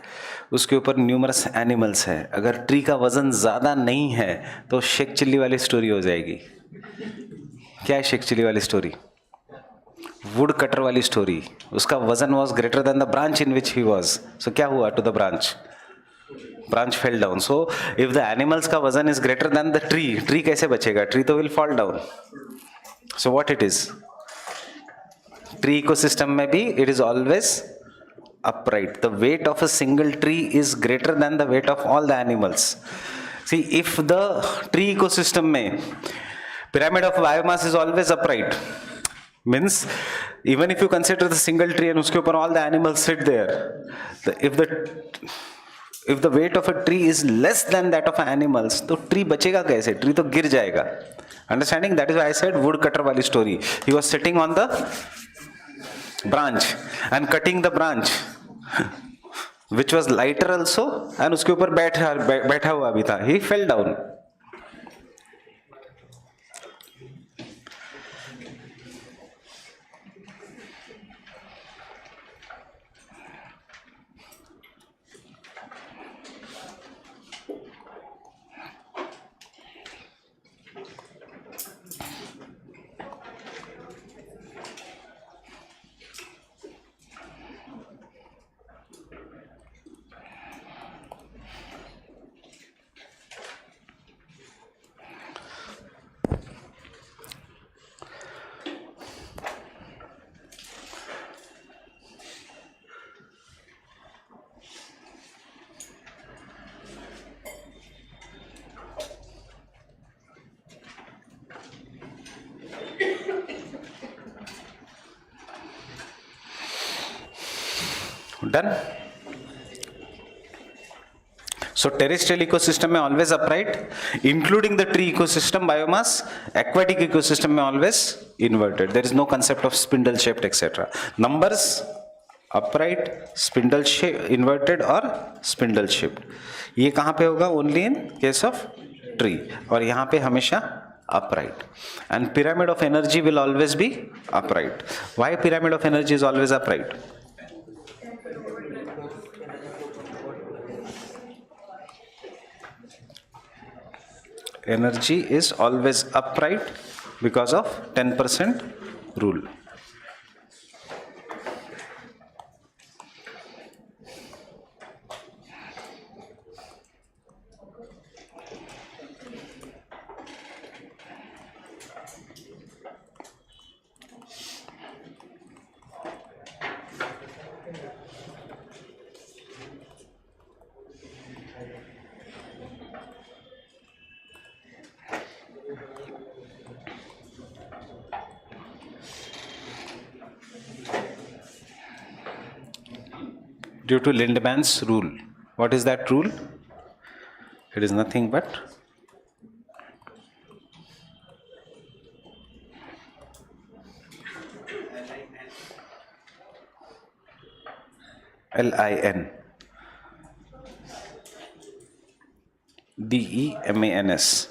उसके ऊपर न्यूमरस एनिमल्स हैं. अगर ट्री का वजन ज़्यादा नहीं है तो शेख चिल्ली वाली स्टोरी हो जाएगी. क्या है शेख चिल्ली वाली स्टोरी? वुड कटर वाली स्टोरी. उसका वजन was greater than the branch in which he was. So क्या हुआ to the branch? Branch fell down. So if the animals का वजन is greater than the tree, tree कैसे बचेगा? ट्री तो will fall down. So what it is? Tree ecosystem में भी it is always upright. The weight of a single tree is greater than the weight of all the animals. See, if the tree ecosystem में pyramid of biomass is always upright, means even if you consider the single tree and उसके ऊपर all the animals sit there, if the weight of a tree is less than that of animals, तो tree बचेगा कैसे? tree तो गिर जाएगा. Understanding? That is why I said woodcutter वाली story. He was sitting on the branch and cutting the branch which was lighter also, and उसके ऊपर बैठा हुआ भी था. He fell down. Done. So terrestrial ecosystem में always upright, including the tree ecosystem biomass. Aquatic ecosystem में always inverted. There is no concept of spindle shaped etc. Numbers upright, spindle shaped, inverted or spindle shaped. ये कहाँ पे होगा? Only in case of tree. और यहाँ पे हमेशा upright. And pyramid of energy will always be upright. Why pyramid of energy is always upright? Energy is always upright because of 10% rule. Due to Lindeman's rule. What is that rule? It is nothing but LIN DEMANS.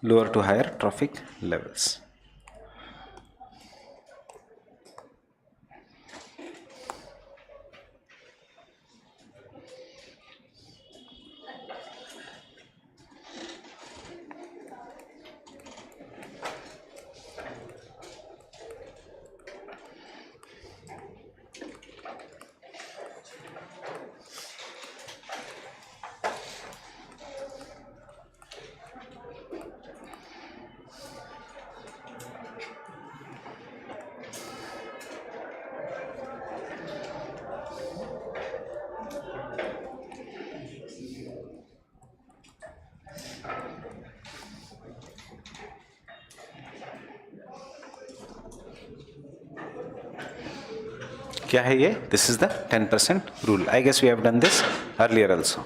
Lower to higher trophic levels. क्या है ये? This is the 10% rule. I guess we have done this earlier also.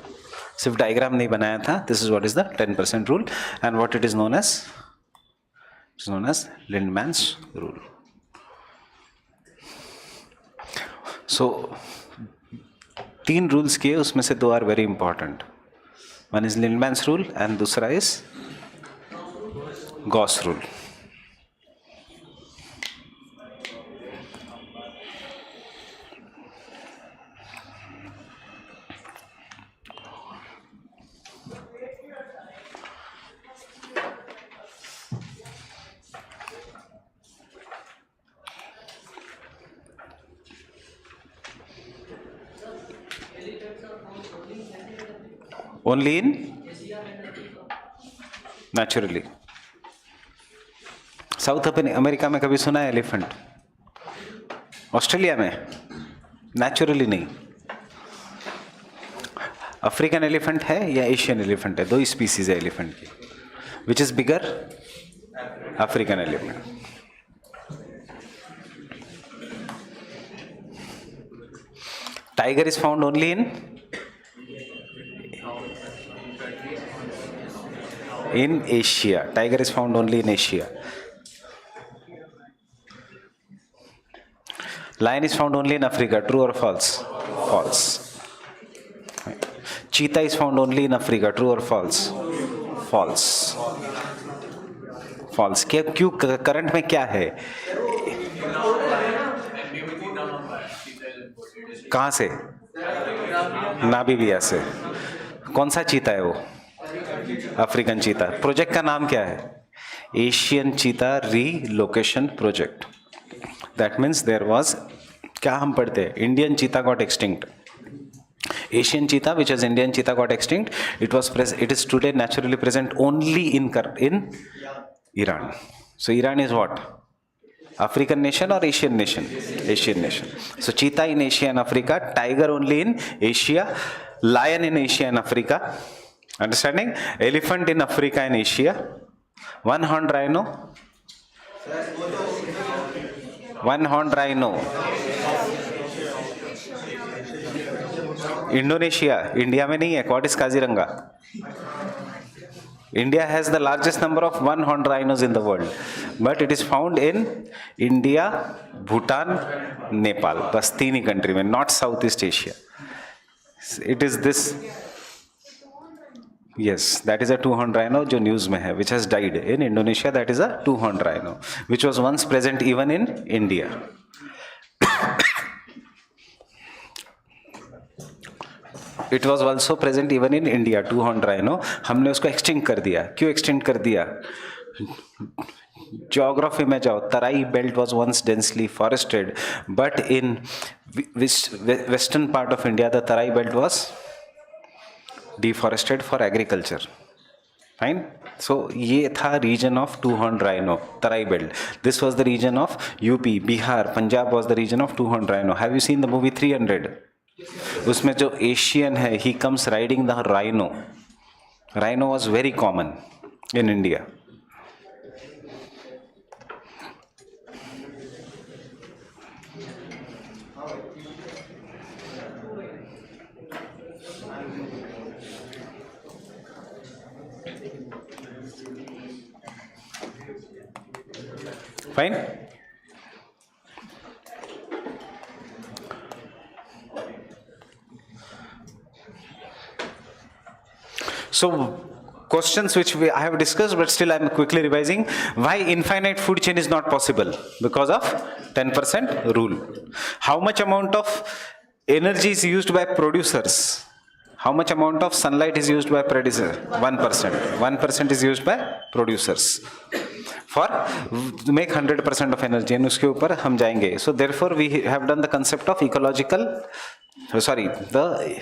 सिर्फ diagram नहीं बनाया था. This is what is the 10% rule and what it is known as Lindeman's rule. So 3 rules किए, उसमें से 2 are very important. One is Lindeman's rule and दूसरा is Gause rule. Only in naturally. South America में कभी सुना है elephant? Australia में? Naturally नहीं. अफ्रीकन एलिफेंट है या एशियन एलिफेंट है? 2 स्पीसीज है एलिफेंट की. Which is bigger? African elephant. Tiger is found only in Asia. Tiger is found only in Asia. Lion is found only in Africa. True or false? False. Cheetah is found only in Africa. True or false? False. False. क्यों? Current में क्या है? कहाँ से? Namibia से. कौन सा चीता है वो? African cheetah. प्रोजेक्ट का नाम क्या है? Asian cheetah relocation project. That means there was, क्या हम पढ़ते हैं? Indian cheetah got extinct. Asian cheetah, which is Indian cheetah, got extinct. It is today naturally present only in Iran. So Iran is what? African nation or Asian nation? Asian nation. So cheetah in Asia and Africa, tiger only in Asia, lion in Asia and Africa. Understanding? Elephant in Africa and Asia. One-horned rhino. One-horned rhino. Indonesia. India में नहीं है. What is Kaziranga? India has the largest number of one-horned rhinos in the world, but it is found in India, Bhutan, Nepal. बस 3 ही country में, not Southeast Asia. It is this. Yes, that is a two-horned rhino जो news में है, which has died in Indonesia. That is a two-horned rhino, which was once present even in India. It was also present even in India, two-horned rhino. हमने उसको extinct कर दिया. क्यों extinct कर दिया? Geography में जाओ. Tarai belt was once densely forested, but in western part of India, the Tarai belt was deforested for agriculture. Fine. So ये था region of two-horned rhino, Tarai belt. This was the region of UP, Bihar, Punjab was the region of two-horned rhino. Have you seen the movie 300? उसमें जो Asian है, he comes riding the rhino. Rhino was very common in India. Fine. So questions which I have discussed, but still I am quickly revising. Why infinite food chain is not possible? Because of 10% rule. How much amount of energy is used by producers? How much amount of sunlight is used by producer? 1%. 1% is used by producers. For to make 100% of energy, and उसके ऊपर हम जाएंगे. So therefore we have done the concept of the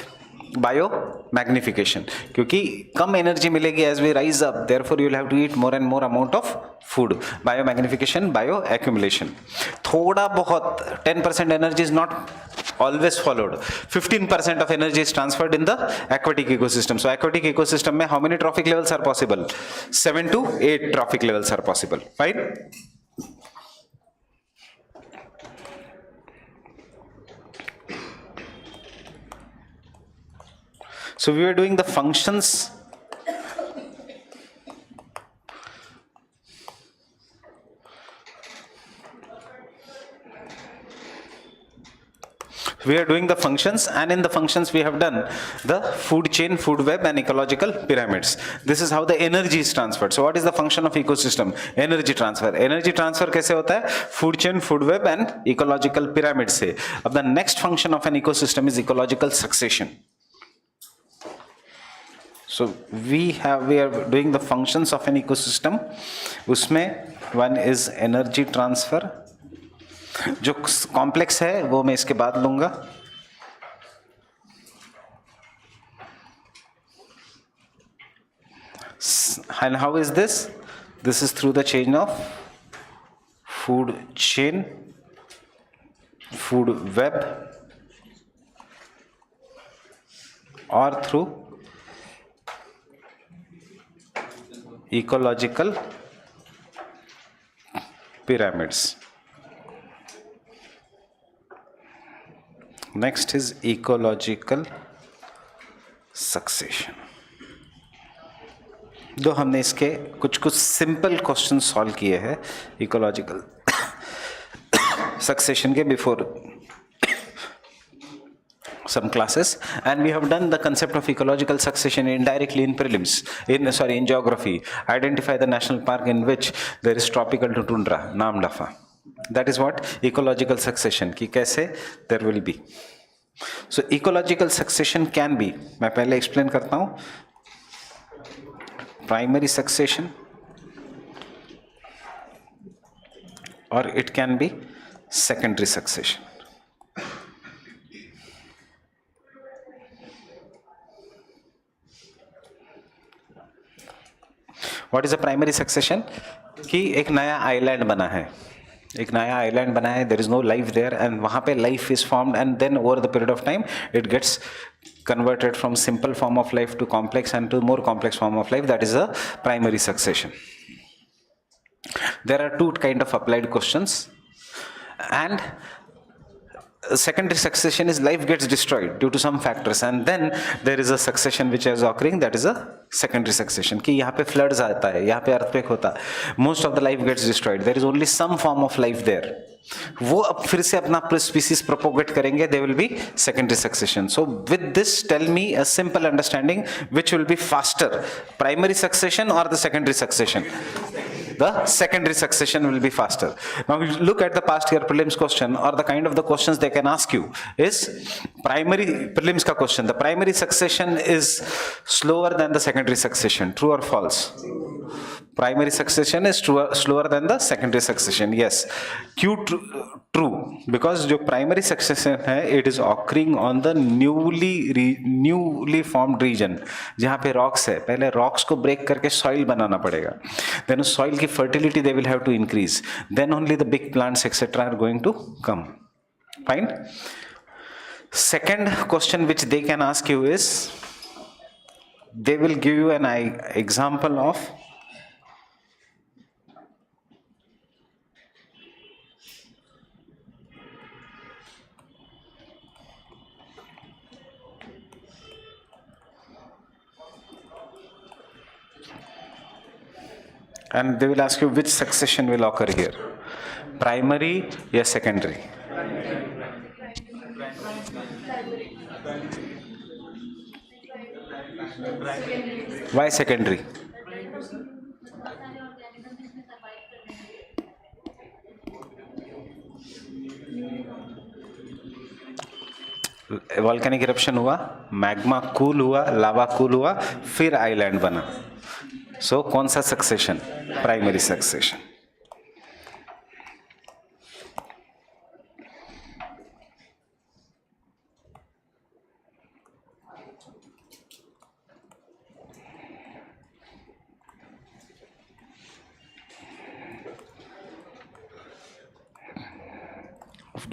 bio magnification, क्योंकि कम energy मिलेगी as we rise up, therefore you will have to eat more and more amount of food. Bio magnification, bio accumulation. थोड़ा बहुत 10% energy is not always followed. 15% of energy is transferred in the aquatic ecosystem. So aquatic ecosystem में how many trophic levels are possible? 7 to 8 trophic levels are possible. Fine. So we were doing the functions. We are doing the functions, and in the functions we have done the food chain, food web, and ecological pyramids. This is how the energy is transferred. So what is the function of ecosystem? Energy transfer. Energy transfer कैसे होता है? Food chain, food web, and ecological pyramid से. अब the next function of an ecosystem is ecological succession. So we are doing the functions of an ecosystem. उसमें one is energy transfer. जो complex है वो मैं इसके बाद लूंगा. And how is this? This is through the chain of food chain, food web, or through ecological pyramids. Next is ecological succession. जो हमने इसके कुछ सिंपल क्वेश्चन सॉल्व किए हैं इकोलॉजिकल सक्सेशन के before some classes, and we have done the concept of ecological succession indirectly in prelims, in geography. Identify the national park in which there is tropical tundra, Nam Dafa. That is what ecological succession ki kaise there will be. So ecological succession can be, मैं पहले explain करता हूँ, primary succession, or it can be secondary succession. What is a primary succession? कि एक नया island बना है, there is no life there, and वहाँ पे life is formed, and then over the period of time it gets converted from simple form of life to complex and to more complex form of life. That is a primary succession. There are two kind of applied questions, and secondary succession is life gets destroyed due to some factors, and then there is a succession which is occurring, that is a secondary succession. कि यहाँ पे floods आता है, यहाँ पे earthquake होता है, most of the life gets destroyed, there is only some form of life there. वो अब फिर से अपना species propagate करेंगे, they will be secondary succession. So with this, tell me a simple understanding which will be faster, primary succession or the secondary succession? The secondary succession will be faster. Now we look at the past year prelims question, or the kind of the questions they can ask you is primary prelims ka question. The primary succession is slower than the secondary succession. True or false? Primary succession is slower than the secondary succession. Yes. True. Because जो primary succession है, it is occurring on the newly formed region. जहाँ पे rocks है, पहले rocks को break करके soil बनाना पड़ेगा. Then soil की fertility they will have to increase. Then only the big plants etc. are going to come. Fine. Second question which they can ask you is, they will give you an example of and they will ask you which succession will occur here, primary or secondary. Why secondary? Volcanic eruption हुआ, magma cool हुआ, लावा cool हुआ, फिर island बना. सो कौन सा succession? Primary succession.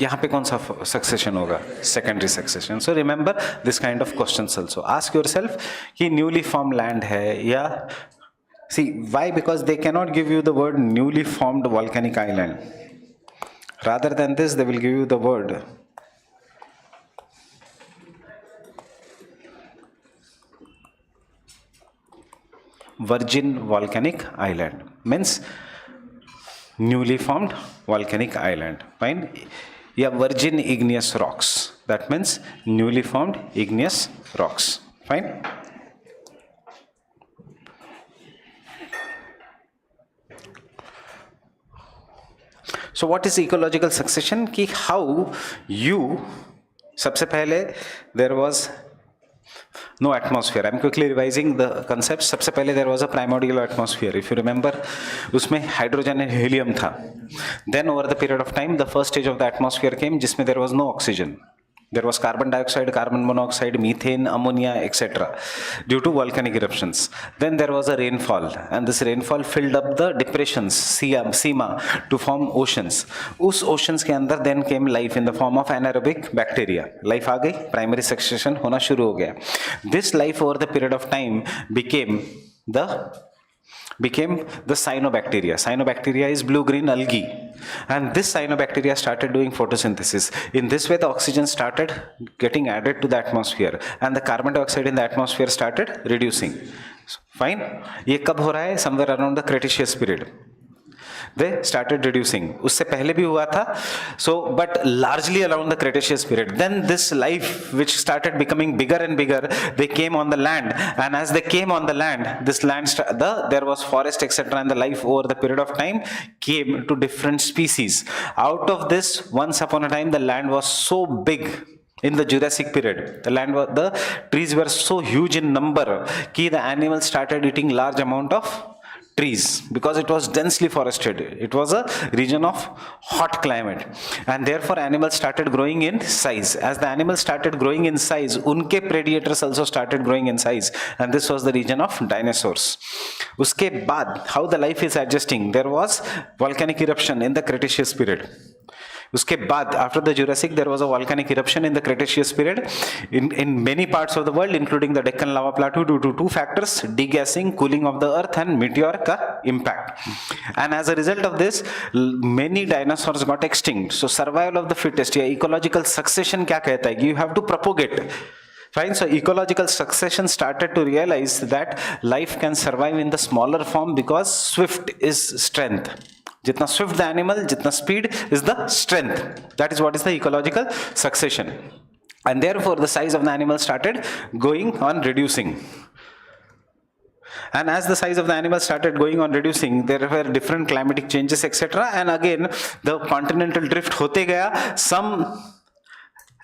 यहाँ पे कौन सा सक्सेशन होगा? Secondary succession. So remember this kind of questions also. Ask yourself कि न्यूली फॉर्म लैंड है या see why? Because they cannot give you the word newly formed volcanic island. Rather than this, they will give you the word virgin volcanic island, means newly formed volcanic island. Fine. Yeah, virgin igneous rocks, that means newly formed igneous rocks. Fine. So what is ecological succession? कि how you, सबसे पहले there was no atmosphere. I'm quickly revising the concepts. सबसे पहले there was a primordial atmosphere. If you remember, उसमें hydrogen and helium था. Then over the period of time, the first stage of the atmosphere came, जिसमें there was no oxygen. There was carbon dioxide, carbon monoxide, methane, ammonia, etc. due to volcanic eruptions. Then there was a rainfall, and this rainfall filled up the depressions, seema, to form oceans. उस oceans के अंदर then came life in the form of anaerobic bacteria. Life आ गई, primary succession होना शुरू हो गया. This life over the period of time became the cyanobacteria. Cyanobacteria is blue-green algae, and this cyanobacteria started doing photosynthesis. In this way, the oxygen started getting added to the atmosphere, and the carbon dioxide in the atmosphere started reducing. Fine. ये कब हो रहा है? Somewhere around the Cretaceous period. They started reducing. उससे पहले भी हुआ था. So, but largely around the Cretaceous period. Then this life, which started becoming bigger and bigger, they came on the land, and as they came on the land, this land, there was forest, etc., and the life over the period of time came to different species. Out of this, once upon a time, the land was so big. In the Jurassic period, the trees were so huge in number that the animals started eating large amount of trees because it was densely forested. It was a region of hot climate, and therefore animals started growing in size. As the animals started growing in size, unke predators also started growing in size, and this was the region of dinosaurs. Uske baad, how the life is adjusting, there was volcanic eruption in the Cretaceous period. उसके बाद, after the Jurassic, there was a volcanic eruption in the Cretaceous period in many parts of the world, including the Deccan Lava Plateau, due to two factors: degassing, cooling of the earth, and meteor ka impact. And as a result of this, many dinosaurs got extinct. So survival of the fittest, या ecological succession क्या कहता है? You have to propagate. Fine. So ecological succession started to realize that life can survive in the smaller form because swift is strength. Jitna swift the animal, jitna speed is the strength. That is what is the ecological succession. And therefore the size of the animal started going on reducing. And as the size of the animal started going on reducing, there were different climatic changes, etc. And again, the continental drift hote gaya. Some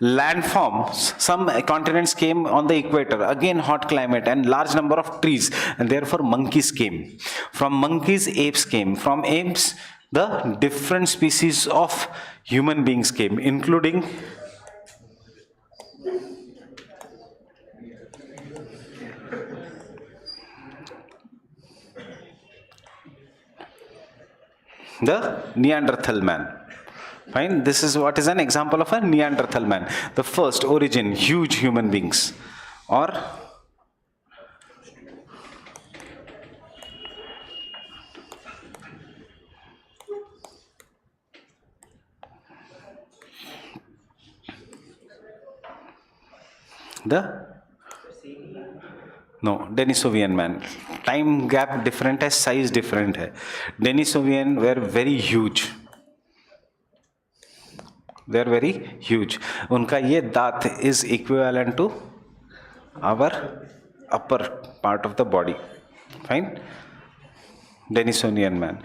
landforms, some continents came on the equator, again hot climate and large number of trees, and therefore monkeys came. From monkeys, apes came. From apes, the different species of human beings came, including the Neanderthal man. Fine, this is what is an example of a Neanderthal man. The first origin, huge human beings. Or Denisovian man. Time gap different है, size different है. Denisovian were very huge. They are very huge. उनका ये दांत is equivalent to our upper part of the body. Fine. Denisonian man.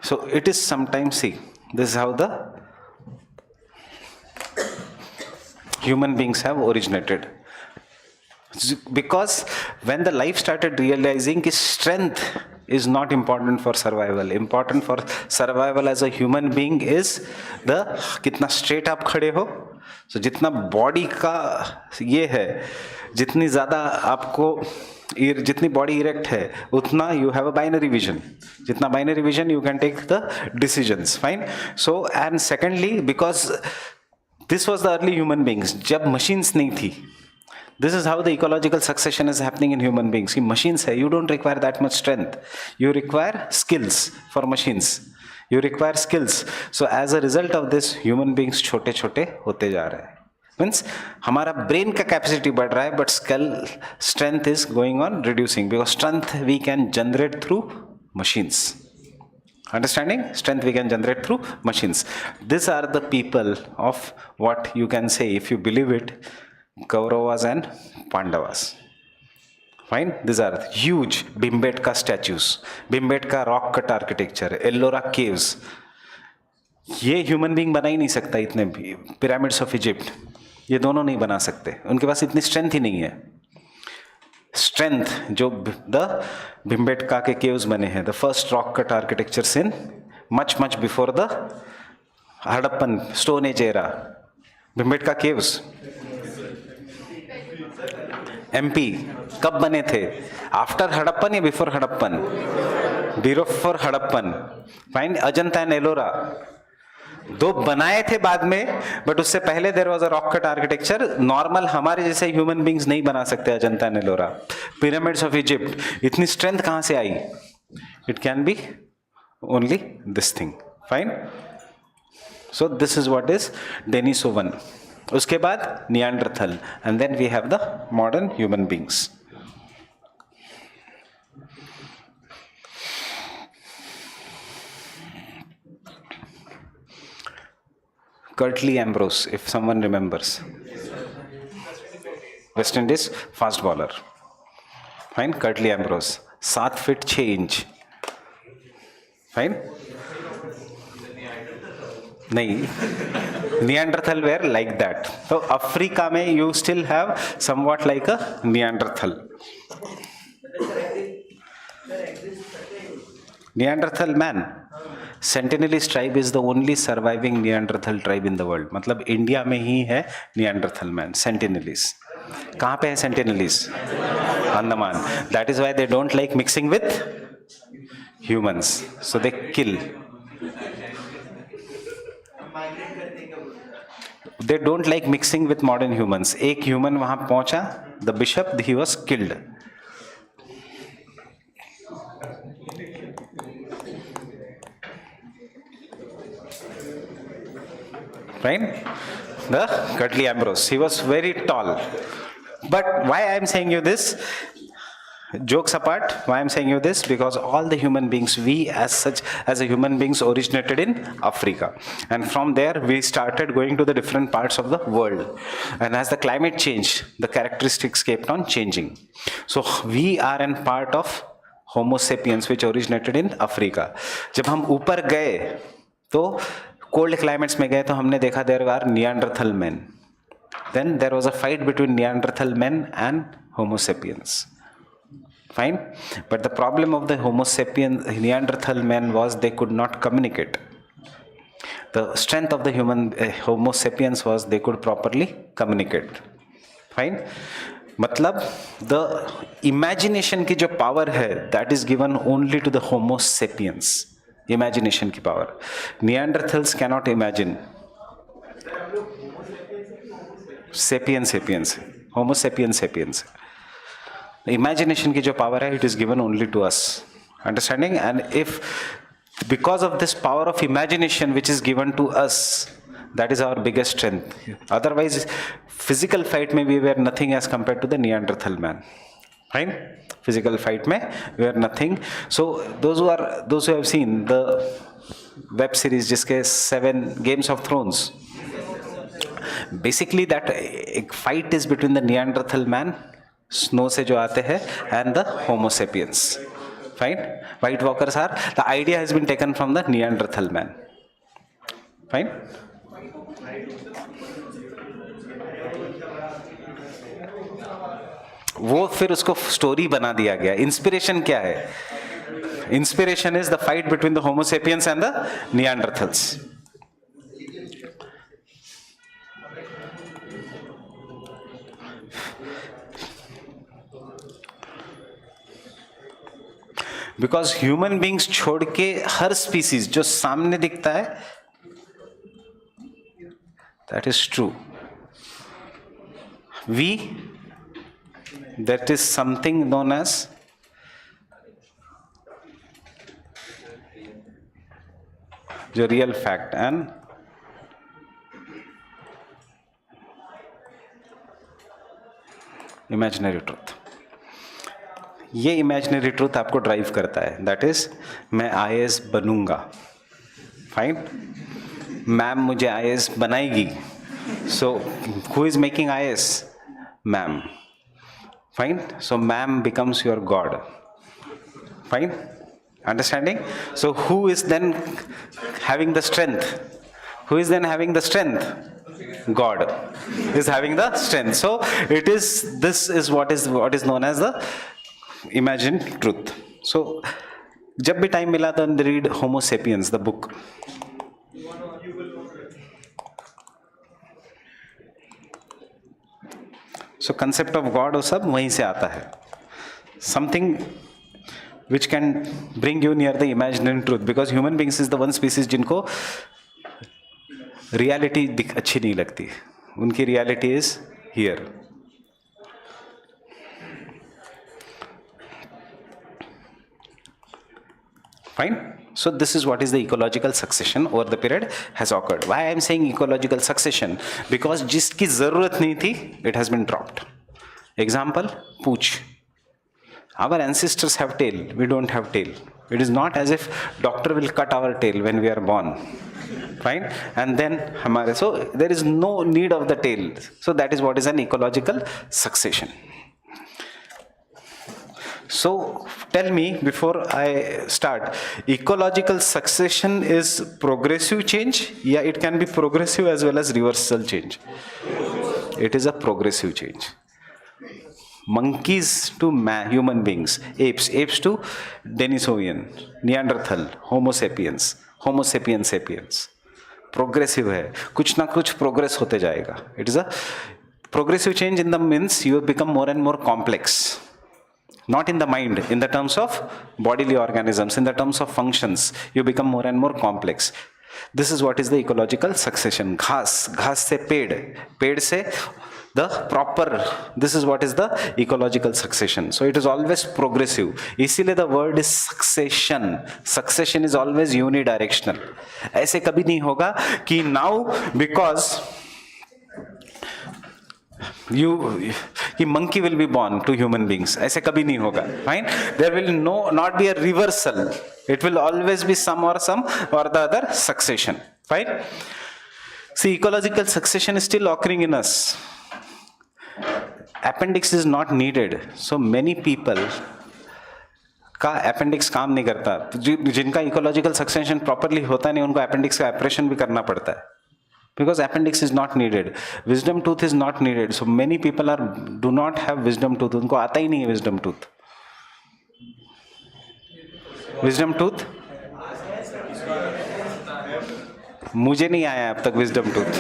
So it is sometimes, see, this is how the human beings have originated. Because when the life started realizing that strength is not important for survival, important for survival as a human being is the कितना straight आप खड़े हो. So जितना body का ये है, जितनी ज़्यादा आपको जितनी body erect है, उतना you have a binary vision. जितना binary vision you can take the decisions. Fine. So and secondly, because this was the early human beings, जब machines नहीं थी. This is how the ecological succession is happening in human beings. कि machines है, you don't require that much strength. You require skills for machines. You require skills. So as a result of this, human beings छोटे छोटे होते जा रहे हैं. Means हमारा brain का कैपेसिटी बढ़ रहा है, but skull strength is going on reducing, because strength we can generate through machines. Understanding? Strength we can generate through machines. These are the people of what you can say, if you believe it, Kauravas and Pandavas. Fine? These are huge Bhimbetka statues, Bhimbetka rock cut architecture, Ellora caves. ये human being बना ही नहीं सकता. इतने pyramids of Egypt ये दोनों नहीं बना सकते, उनके पास इतनी स्ट्रेंथ ही नहीं है. स्ट्रेंथ जो द भिम्बेटका के केव्स बने हैं, the first rock cut architectures in much much before the Harappan stone age era. Bhimbetka caves MP कब बने थे? आफ्टर हड़प्पन या before Harappan? Before Harappan. Fine. Ajanta and Ellora दो बनाए थे बाद में, बट उससे पहले there was a rock cut architecture. Normal हमारे जैसे ह्यूमन बींग्स नहीं बना सकते Ajanta and Ellora. Pyramids of Egypt, इतनी स्ट्रेंथ कहां से आई? It can be only this thing. Fine. So this is what is Denisovan. उसके बाद Neanderthal, and then we have the modern human beings. Curtly Ambrose, if someone remembers. West Indies fast bowler. Fine. Curtly Ambrose, 7 feet 6 inch. Fine. नहीं, Neanderthal were like that. So Africa में you still have somewhat like a Neanderthal. Neanderthal man. Sentinelese tribe is the only surviving Neanderthal tribe in the world. मतलब India में ही है Neanderthal man. Sentinelese कहाँ पे है? Sentinelese Andaman. That is why they don't like mixing with humans, so they kill. They don't like mixing with modern humans. एक human वहां पहुंचा, the bishop, he was killed. Right? The Curtly Ambrose. He was very tall. But why I am saying you this? Jokes apart, why I am saying you this? Because all the human beings, we as such, as a human beings, originated in Africa, and from there we started going to the different parts of the world. And as the climate changed, the characteristics kept on changing. So we are an part of Homo sapiens, which originated in Africa. जब हम ऊपर गए तो cold climates में गए तो हमने देखा there are Neanderthal man. Then there was a fight between Neanderthal man and homo sapiens. Fine. But the problem of the homo sapien Neanderthal man was they could not communicate. The strength of the human homo sapiens was they could properly communicate. Fine. मतलब the imagination की जो power है, that is given only to the homo sapiens. Imagination की power. Neanderthals cannot imagine. Sapien sapiens, होमो sapien sapiens. Imagination की जो power है, it is given only to us. Understanding? And if because of this power of imagination which is given to us, that is our biggest strength. Otherwise, physical fight में we were nothing as compared to the Neanderthal man. Fine. Physical fight में we are nothing. So those who have seen the web series जिसके 7 Games of Thrones, basically that fight is between the Neanderthal man, snow से जो आते हैं, and the Homo sapiens. Fine. White walkers are, the idea has been taken from the Neanderthal man. Fine. वो फिर उसको story बना दिया गया. इंस्पिरेशन क्या है? Inspiration is the fight between the homo sapiens and the Neanderthals. Because human beings छोड़ के हर स्पीसीज जो सामने दिखता है, that is true. We, that is something known as the real fact, and imaginary truth. ये इमेजिनरी ट्रूथ आपको drive करता है, दैट इज मैं IAS बनूंगा. फाइन. मैम मुझे IAS बनाएगी. So who is making IAS? Ma'am. Fine. So ma'am becomes your God. Fine. Understanding? So who is then having the strength? Who is then having the strength? God is having the strength. So it is, this is what is known as the imagined truth. So जब भी time मिला तो read Homo sapiens, the book. So concept of God वो सब वहीं से आता है. Something which can bring you near the imaginary truth, because human beings is the one species जिनको reality अच्छी नहीं लगती. उनकी reality is here. Fine. So this is what is the ecological succession over the period has occurred. Why I am saying ecological succession? Because जिसकी जरूरत नहीं थी, it has been dropped. Example, पूछ. Our ancestors have tail, we don't have tail. It is not as if doctor will cut our tail when we are born. Fine. And then so there is no need of the tail. So that is what is an ecological succession. So tell me before I start, ecological succession is progressive change? Yeah, it can be progressive as well as reversal change. It is a progressive change. Monkeys to human beings, apes to Denisovian, Neanderthal, Homo sapiens, Homo sapiens sapiens. Progressive है, कुछ ना कुछ progress होते जाएगा. It is a progressive change in the means you become more and more complex. Not in the mind, in the terms of bodily organisms, in the terms of functions, you become more and more complex. This is what is the ecological succession. घास से पेड़ से the proper, this is what is the ecological succession. So it is always progressive. इसीलिए the word is succession. Succession is always unidirectional. ऐसे कभी नहीं होगा कि now because कि monkey will be born to human beings. ऐसे कभी नहीं होगा. Fine. There will not be a reversal. It will always be some or the other succession. Fine. See, ecological succession is still occurring in us. Appendix is not needed. So many people का appendix काम नहीं करता. जिनका ecological succession properly होता नहीं, उनको appendix का operation भी करना पड़ता है. Because appendix is not needed. Wisdom tooth is not needed. So many people do not have wisdom tooth. उनको आता ही नहीं है wisdom tooth. Wisdom tooth? मुझे नहीं आया अब तक wisdom tooth.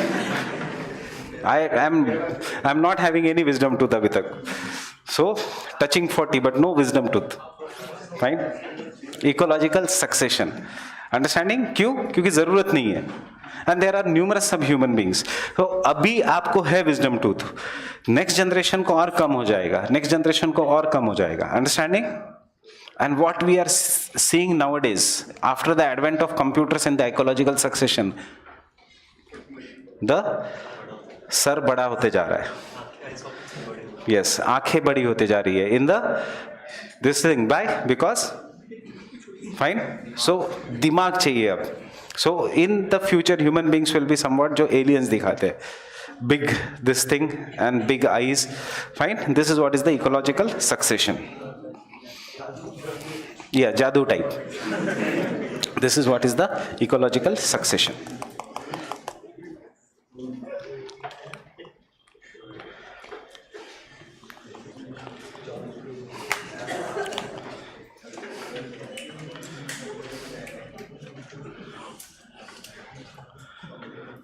I'm not having any wisdom tooth अभी तक. So touching 40 but no wisdom tooth. Fine. Ecological succession. Understanding? क्यों? क्योंकि जरूरत नहीं है. And there are numerous subhuman beings. So अभी आपको है wisdom tooth. Next generation को और कम हो जाएगा. Next generation को और कम हो जाएगा. Understanding? And what we are seeing nowadays, after the advent of computers and the ecological succession, the sir बड़ा होते जा रहा है. Yes, आंखें बड़ी होते जा रही है. In the this thing, why? Because fine. So दिमाग चाहिए अब. So in the future, human beings will be somewhat जो aliens दिखाते हैं. Big this thing and big eyes. Fine. This is what is the ecological succession. Yeah, jadoo type. This is what is the ecological succession.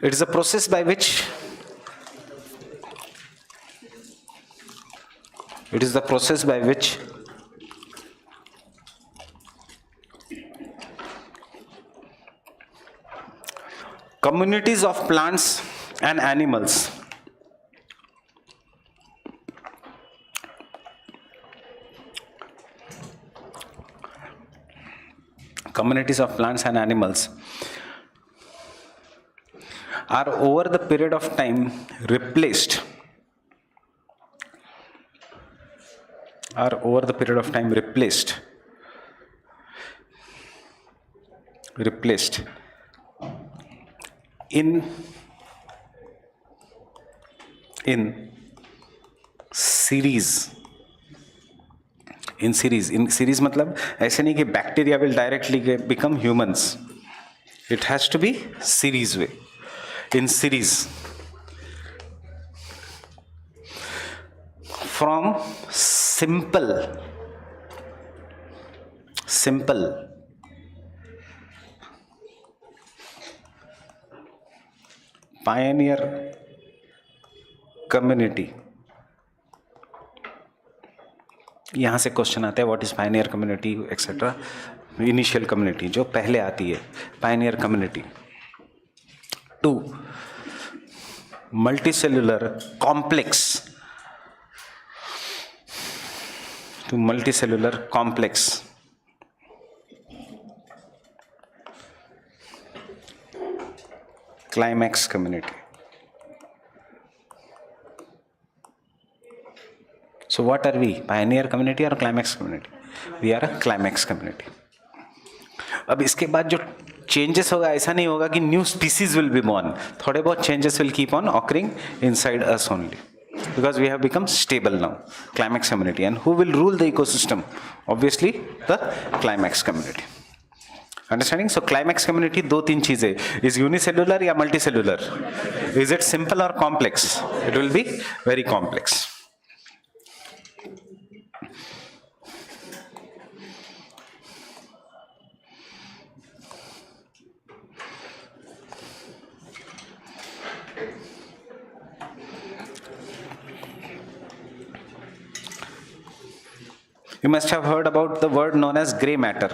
It is a process by which communities of plants and animals are over the period of time replaced are over the period of time replaced in series in series मतलब ऐसे नहीं कि bacteria will directly become humans, it has to be series way, in series from simple pioneer community. यहाँ से question आता है what is pioneer community etcetera. Initial community जो पहले आती है, pioneer community. 2 multicellular complex, to multicellular complex. Climax community. So what are we? Pioneer community or climax community? We are a climax community. अब इसके बाद जो चेंजेस होगा, ऐसा नहीं होगा कि new species will be born. थोड़े बहुत changes will keep on occurring inside us only, because we have become stable now, climax community. And who will rule the ecosystem? Obviously the climax community. Understanding? So climax community दो तीन चीजें, is unicellular या multicellular? Is it simple or complex? It will be very complex. You must have heard about the word known as gray matter.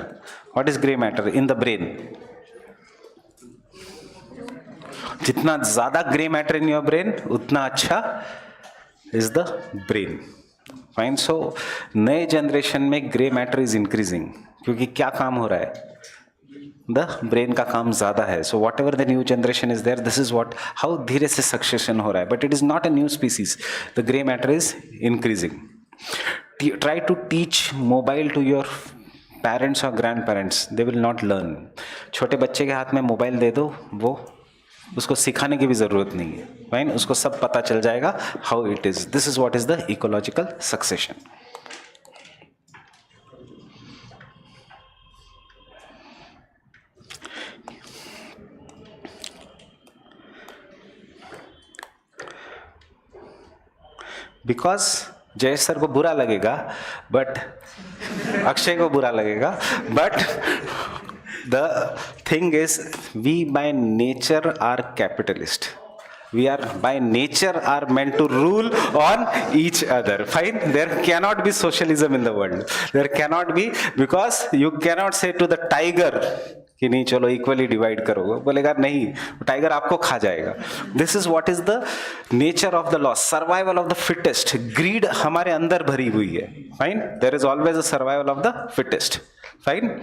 What is gray matter? In the brain. जितना ज़्यादा gray matter in your brain, उतना अच्छा is the brain. Fine. So नए generation में gray matter is increasing. क्योंकि क्या काम हो रहा है? The brain का काम ज़्यादा है. So whatever the new generation is there, this is what how धीरे से succession हो रहा है. But it is not a new species. The gray matter is increasing. Try to teach mobile to your parents or grandparents, they will not learn. छोटे बच्चे के हाथ में मोबाइल दे दो, वो उसको सिखाने की भी ज़रूरत नहीं है. फाइन, उसको सब पता चल जाएगा how it is. This is what is the ecological succession. Because Jayesh sir को बुरा लगेगा, बट अक्षय को बुरा लगेगा, but the thing is we by nature are capitalist. We are by nature are meant to rule on each other. Fine, there cannot be socialism in the world. There cannot be, because you cannot say to the tiger कि नहीं चलो equally divide करो, बोलेगा नहीं, tiger आपको खा जाएगा. This is what is the nature of the law, survival of the fittest. Greed हमारे अंदर भरी हुई है. Fine, there is always a survival of the fittest. Fine,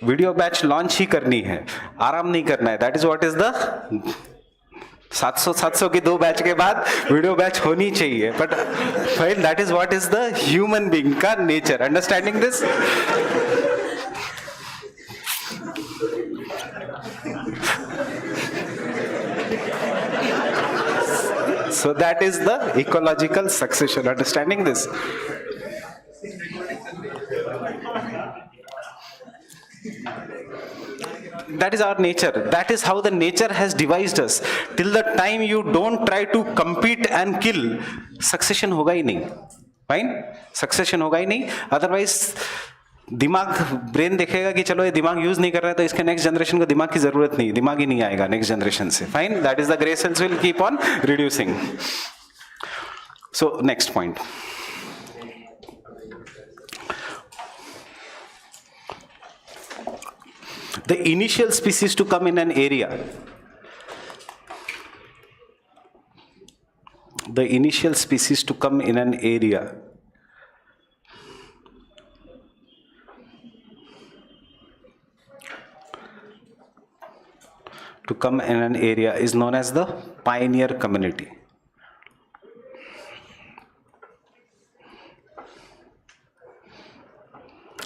video batch launch ही करनी है, आराम नहीं करना है. That is what is the 700 की 2 बैच के बाद वीडियो बैच होनी चाहिए. But fine, that is what is the human being का nature. Understanding this? So that is the ecological succession. Understanding this? That is our nature. That is how the nature has devised us. Till the time you don't try to compete and kill, succession होगा ही नहीं. Fine? Succession होगा ही नहीं. Otherwise, दिमाग, brain देखेगा कि चलो ये दिमाग यूज नहीं कर रहा है तो इसके नेक्स्ट जनरेशन को दिमाग की जरूरत नहीं, दिमाग ही नहीं आएगा नेक्स्ट जनरेशन से. Fine, that is the grey cells will keep on reducing. So next point, the initial species to come in an area, the initial species to come in an area is known as the pioneer community.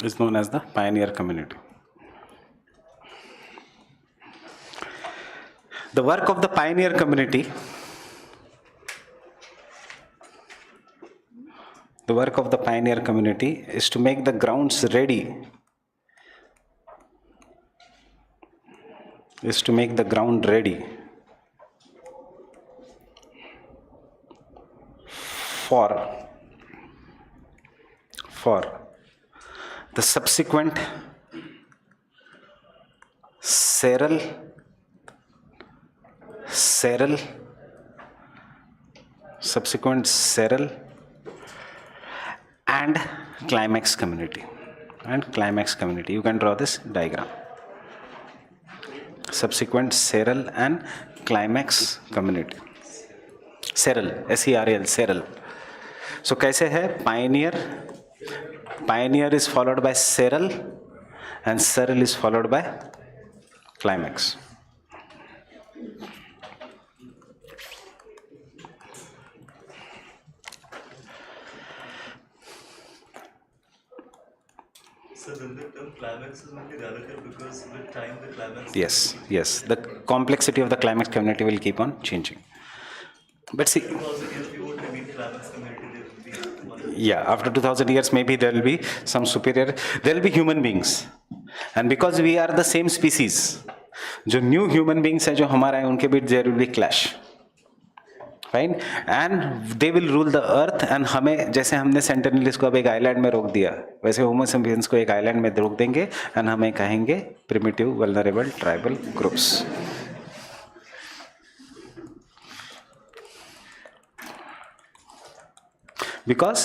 is known as the pioneer community. The work of the pioneer community, is to make the grounds ready, for the subsequent seral and climax community. You can draw this diagram. Subsequent seral and climax community. Seral, SERL, seral. So कैसे है? Pioneer is followed by seral, and seral is followed by climax. So then the term climax is only relative because with time the climax. Yes. The complexity of the climax community will keep on changing. But see, 2000 years we won't remain climax community. There will be one. yeah, after 2000 years, maybe there will be some superior, there will be human beings. And because we are the same species, जो new human beings हैं जो हमारा है उनके बीच there will be clash. Fine? And they will rule the earth, and हमें जैसे हमने Sentinelese को अब एक आइलैंड में रोक दिया, वैसे होमो सेपियंस को एक आइलैंड में रोक देंगे and हमें कहेंगे primitive vulnerable tribal groups. Because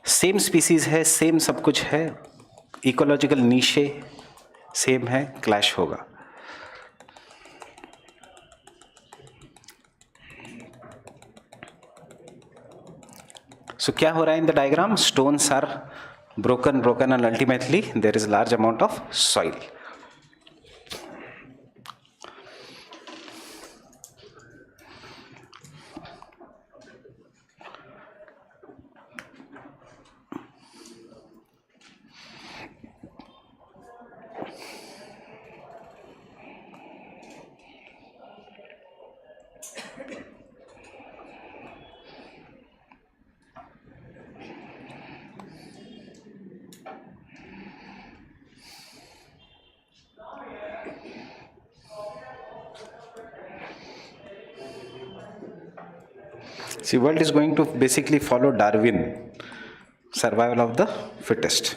same species है, सेम सब कुछ है, इकोलॉजिकल नीशे सेम है, क्लैश होगा. So क्या हो रहा है in the diagram? Stones are broken and ultimately there is large amount of soil. See, world is going to basically follow Darwin, survival of the fittest.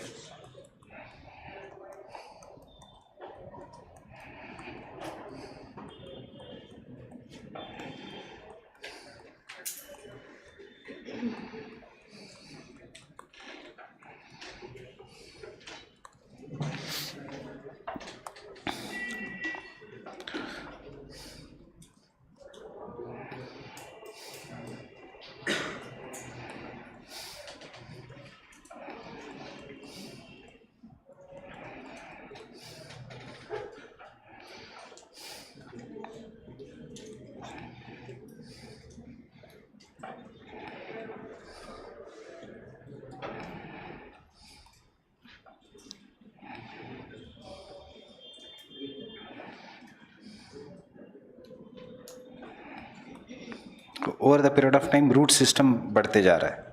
Over the period of time root system बढ़ते जा रहा है.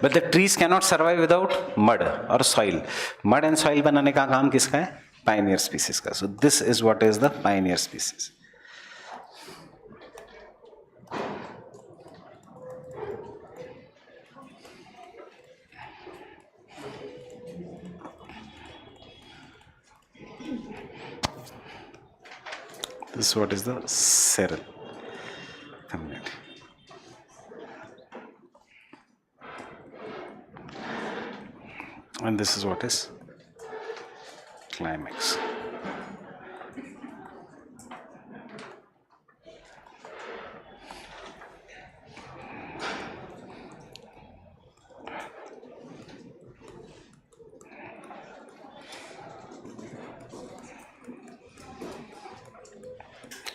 But the trees cannot survive without mud or soil. Mud and soil बनाने का काम किसका है? Pioneer species का. So this is what is the pioneer species. This is what is the Seral community. And this is what is Climax.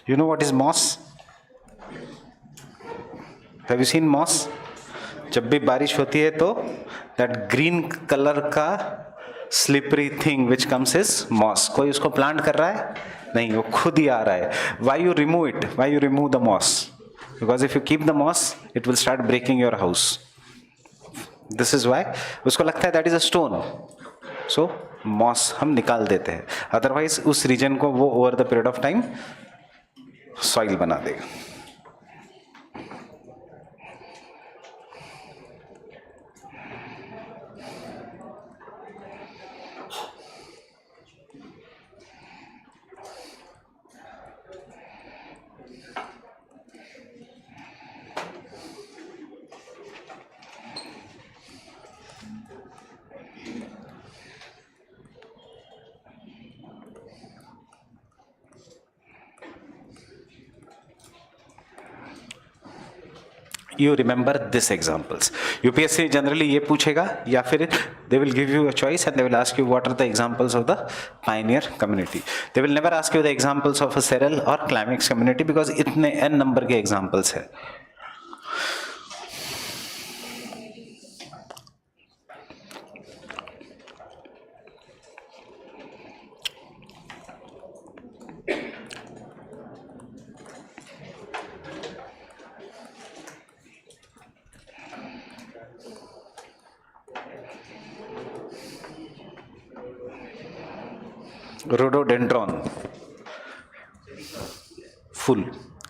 You know what is moss? Have you seen moss? जब भी बारिश होती है तो that green color का slippery thing which comes is moss. कोई उसको plant कर रहा है? नहीं, वो खुद ही आ रहा है. Why you remove it? Why you remove the moss? Because if you keep the moss, it will start breaking your house. This is why. उसको लगता है that is a stone. So moss हम निकाल देते हैं. Otherwise उस region को वो over the period of time soil बना देगा. You remember this examples. UPSC generally ये पूछेगा या फिर they will give you a choice and they will ask you what are the examples of the pioneer community. They will never ask you the examples of a Seral or Climax community because इतने n number के examples है. Rhododendron full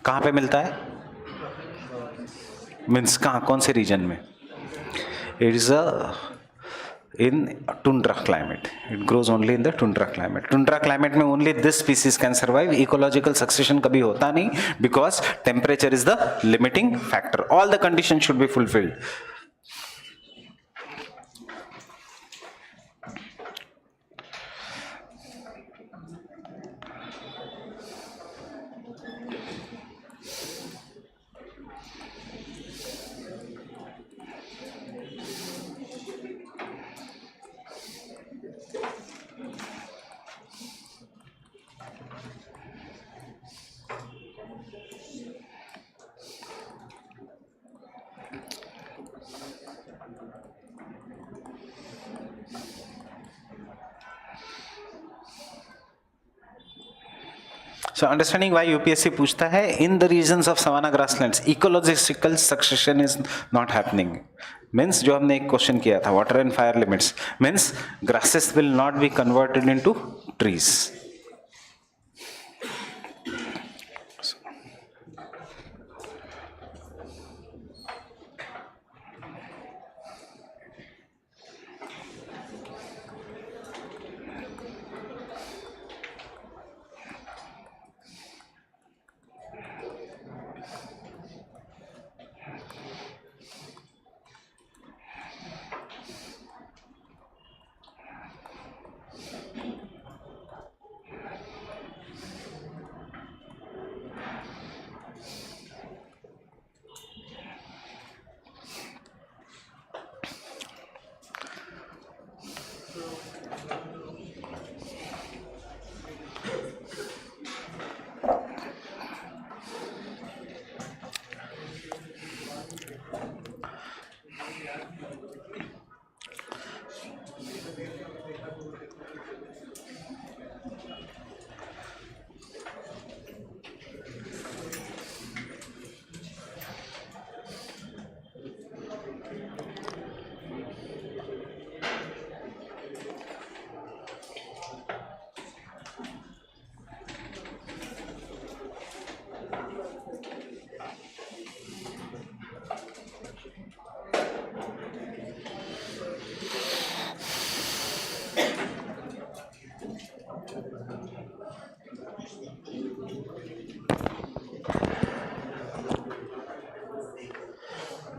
कहाँ पे मिलता है? Means कहाँ, कौन से रीजन में? It is in tundra climate. It grows only in the tundra climate. Tundra climate में only this species can survive. Ecological succession कभी होता नहीं because temperature is the limiting factor. All the conditions should be fulfilled. So understanding why UPSC पूछता है in the regions of savanna grasslands ecological succession is not happening. Means जो हमने एक question किया था water and fire limits means grasses will not be converted into trees.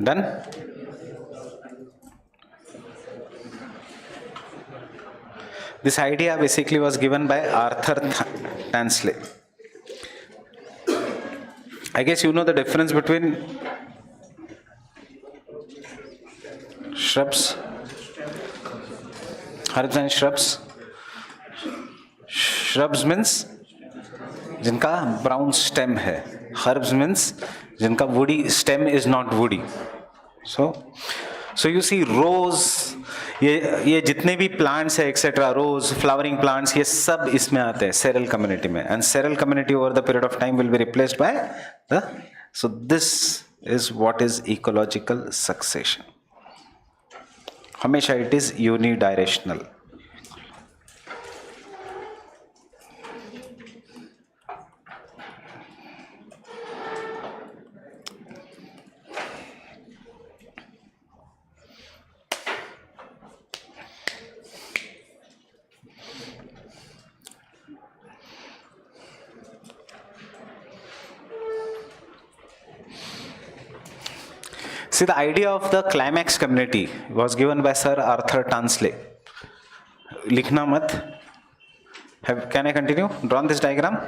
Done? This idea basically was given by Arthur Tansley. I guess you know the difference between shrubs, herbs and shrubs. Shrubs means जिनका brown stem है. Herbs means जिनका woody stem is not woody. So you see rose, ये जितने भी plants है etc. rose, flowering plants, ये सब इसमें आते हैं seral community में. And seral community over the period of time will be replaced by the. So this is what is ecological succession. हमेशा it is unidirectional. See, the idea of the climax community was given by Sir Arthur Tansley. Likhna mat. Can I continue? Drawn this diagram?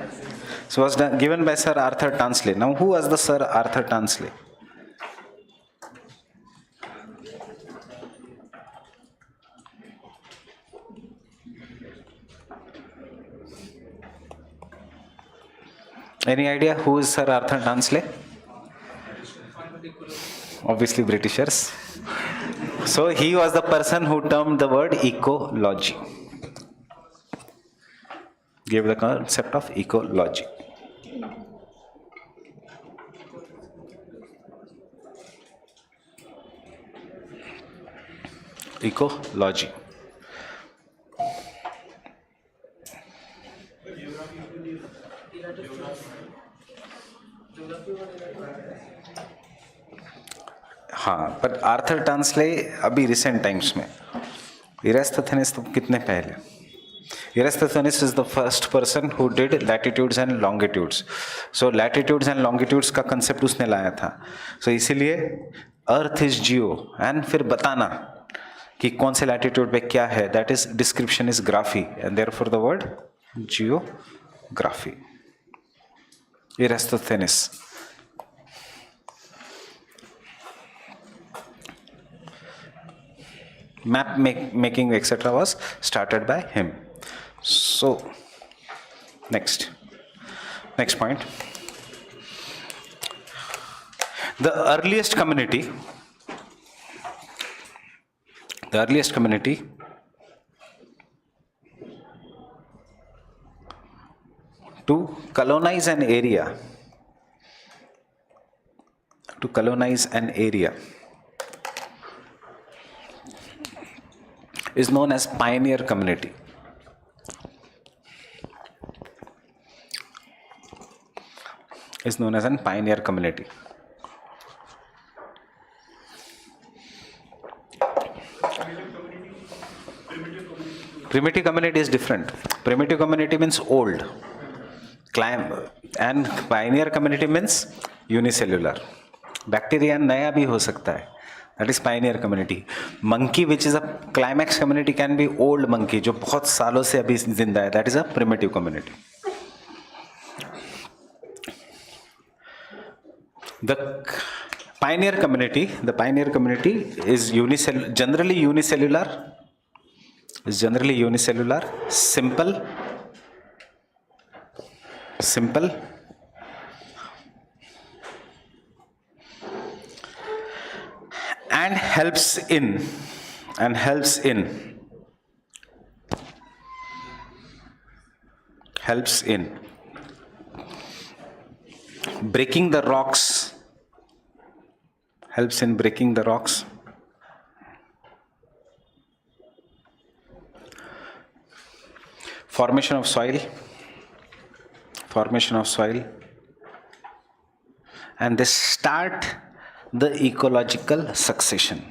So was given by Sir Arthur Tansley. Now, who was the Sir Arthur Tansley? Any idea who is Sir Arthur Tansley? Obviously Britishers. So he was the person who termed the word ecology. Gave the concept of ecology. Ecology. हाँ, पर Arthur Tansley अभी recent times में. इरास्टोथेनिस तो कितने पहले. Eratosthenes is the first person who did latitudes and longitudes. So latitudes and longitudes का concept उसने लाया था. सो इसीलिए अर्थ इज जियो एंड फिर बताना कि कौन से लैटिट्यूड पे क्या है, that is description is graphy and therefore the word geography. Eratosthenes. Map making etc. was started by him. So next point, the earliest community to colonize an area is known as pioneer community. Is known as a pioneer community. Primitive community is different. Primitive community means old. And pioneer community means unicellular. Bacteria नया भी हो सकता है. That is pioneer community. Monkey, which is a climax community, can be old monkey, जो बहुत सालों से अभी जिंदा है. That is a primitive community. The pioneer community is generally unicellular, simple, and helps in breaking the rocks. Helps in breaking the rocks. Formation of soil. And they start the ecological succession.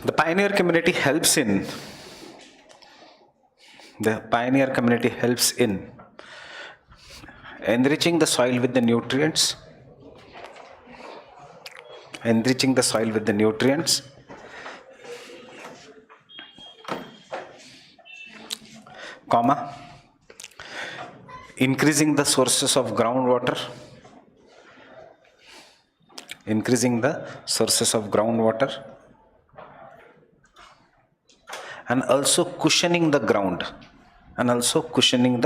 The pioneer community helps in enriching the soil with the nutrients, comma, increasing the sources of groundwater, and also cushioning the ground. Cushioning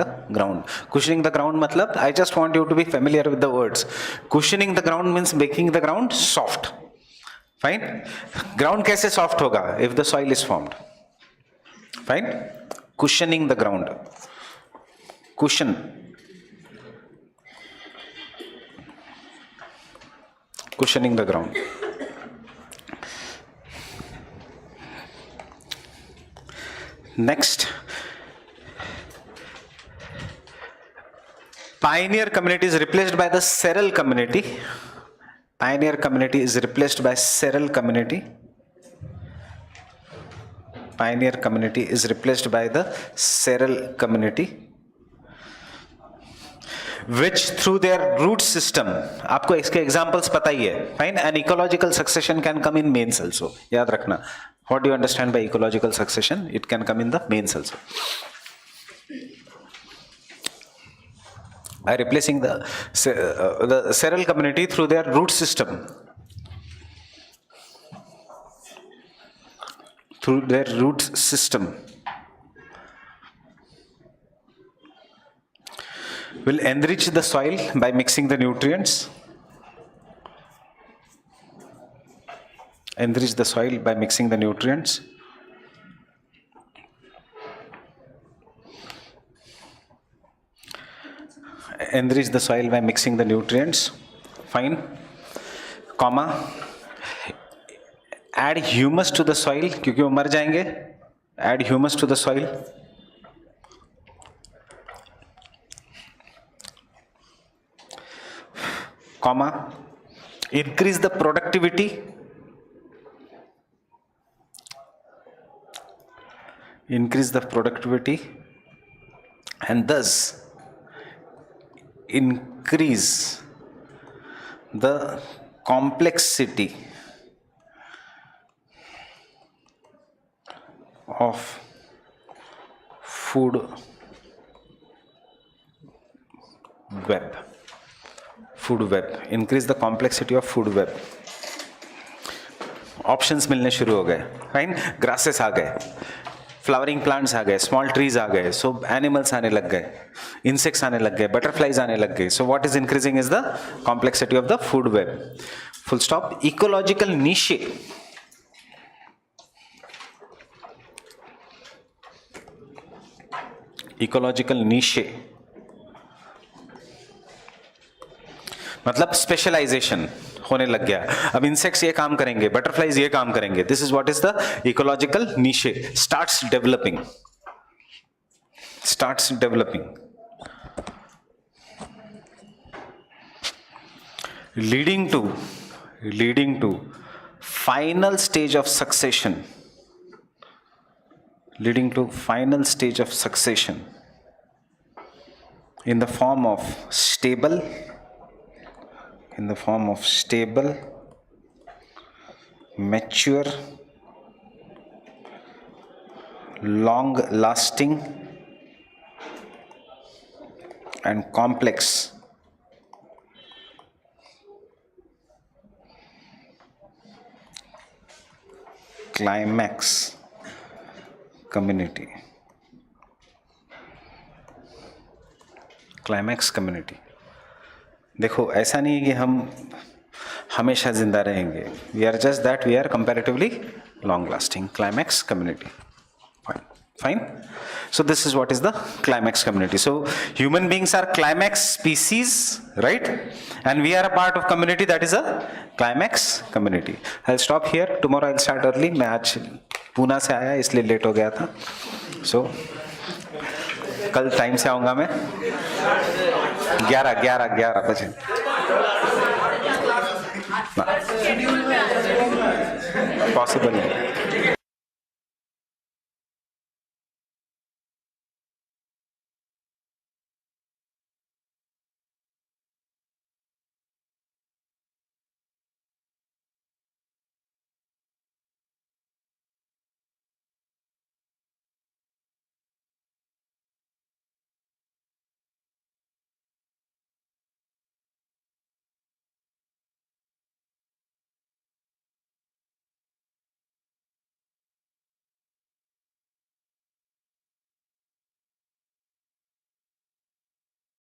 the ground matlab, I just want you to be familiar with the words. Cushioning the ground means making the ground soft. Fine. Ground kaise soft hoga if the soil is formed? Fine. Cushioning the ground. Cushioning the ground. Next, pioneer community is replaced by the sterile community. Which through their root system, आपको इसके examples पता ही है. Fine, and ecological succession can come in males also. याद रखना. What do you understand by ecological succession? It can come in the males also. By replacing the sterile community through their root system. Will enrich the soil by mixing the nutrients. Enrich the soil by mixing the nutrients. Fine. Comma. Add humus to the soil क्योंकि वो मर जाएंगे. Add humus to the soil. Comma. Increase the productivity. And thus increase the complexity of food web. Increase the complexity of food web. Options मिलने शुरू हो गए. Fine. Grasses आ गए. Flowering plants आ गए, स्मॉल ट्रीज आ गए, सो एनिमल्स आने लग गए, इंसेक्ट्स आने लग गए, बटरफ्लाइज आने लग गए. So what is increasing is the complexity of the food web. Full stop. Ecological niche मतलब स्पेशलाइजेशन होने लग गया. अब इंसेक्ट्स ये काम करेंगे, बटरफ्लाइज ये काम करेंगे. This is what is the ecological niche. Starts developing. leading to final stage of succession in the form of stable, mature, long lasting and complex climax community. देखो ऐसा नहीं है कि हम हमेशा जिंदा रहेंगे. We are just that we are comparatively long lasting. Climax community. Fine. So this is what is the climax community. So human beings are climax species, right? And we are a part of community that is a climax community. I'll stop here. Tomorrow I'll start early. मैं आज पूना से आया इसलिए late हो गया था. So कल time से आऊँगा मैं. 11 बजे. पॉसिबल नहीं.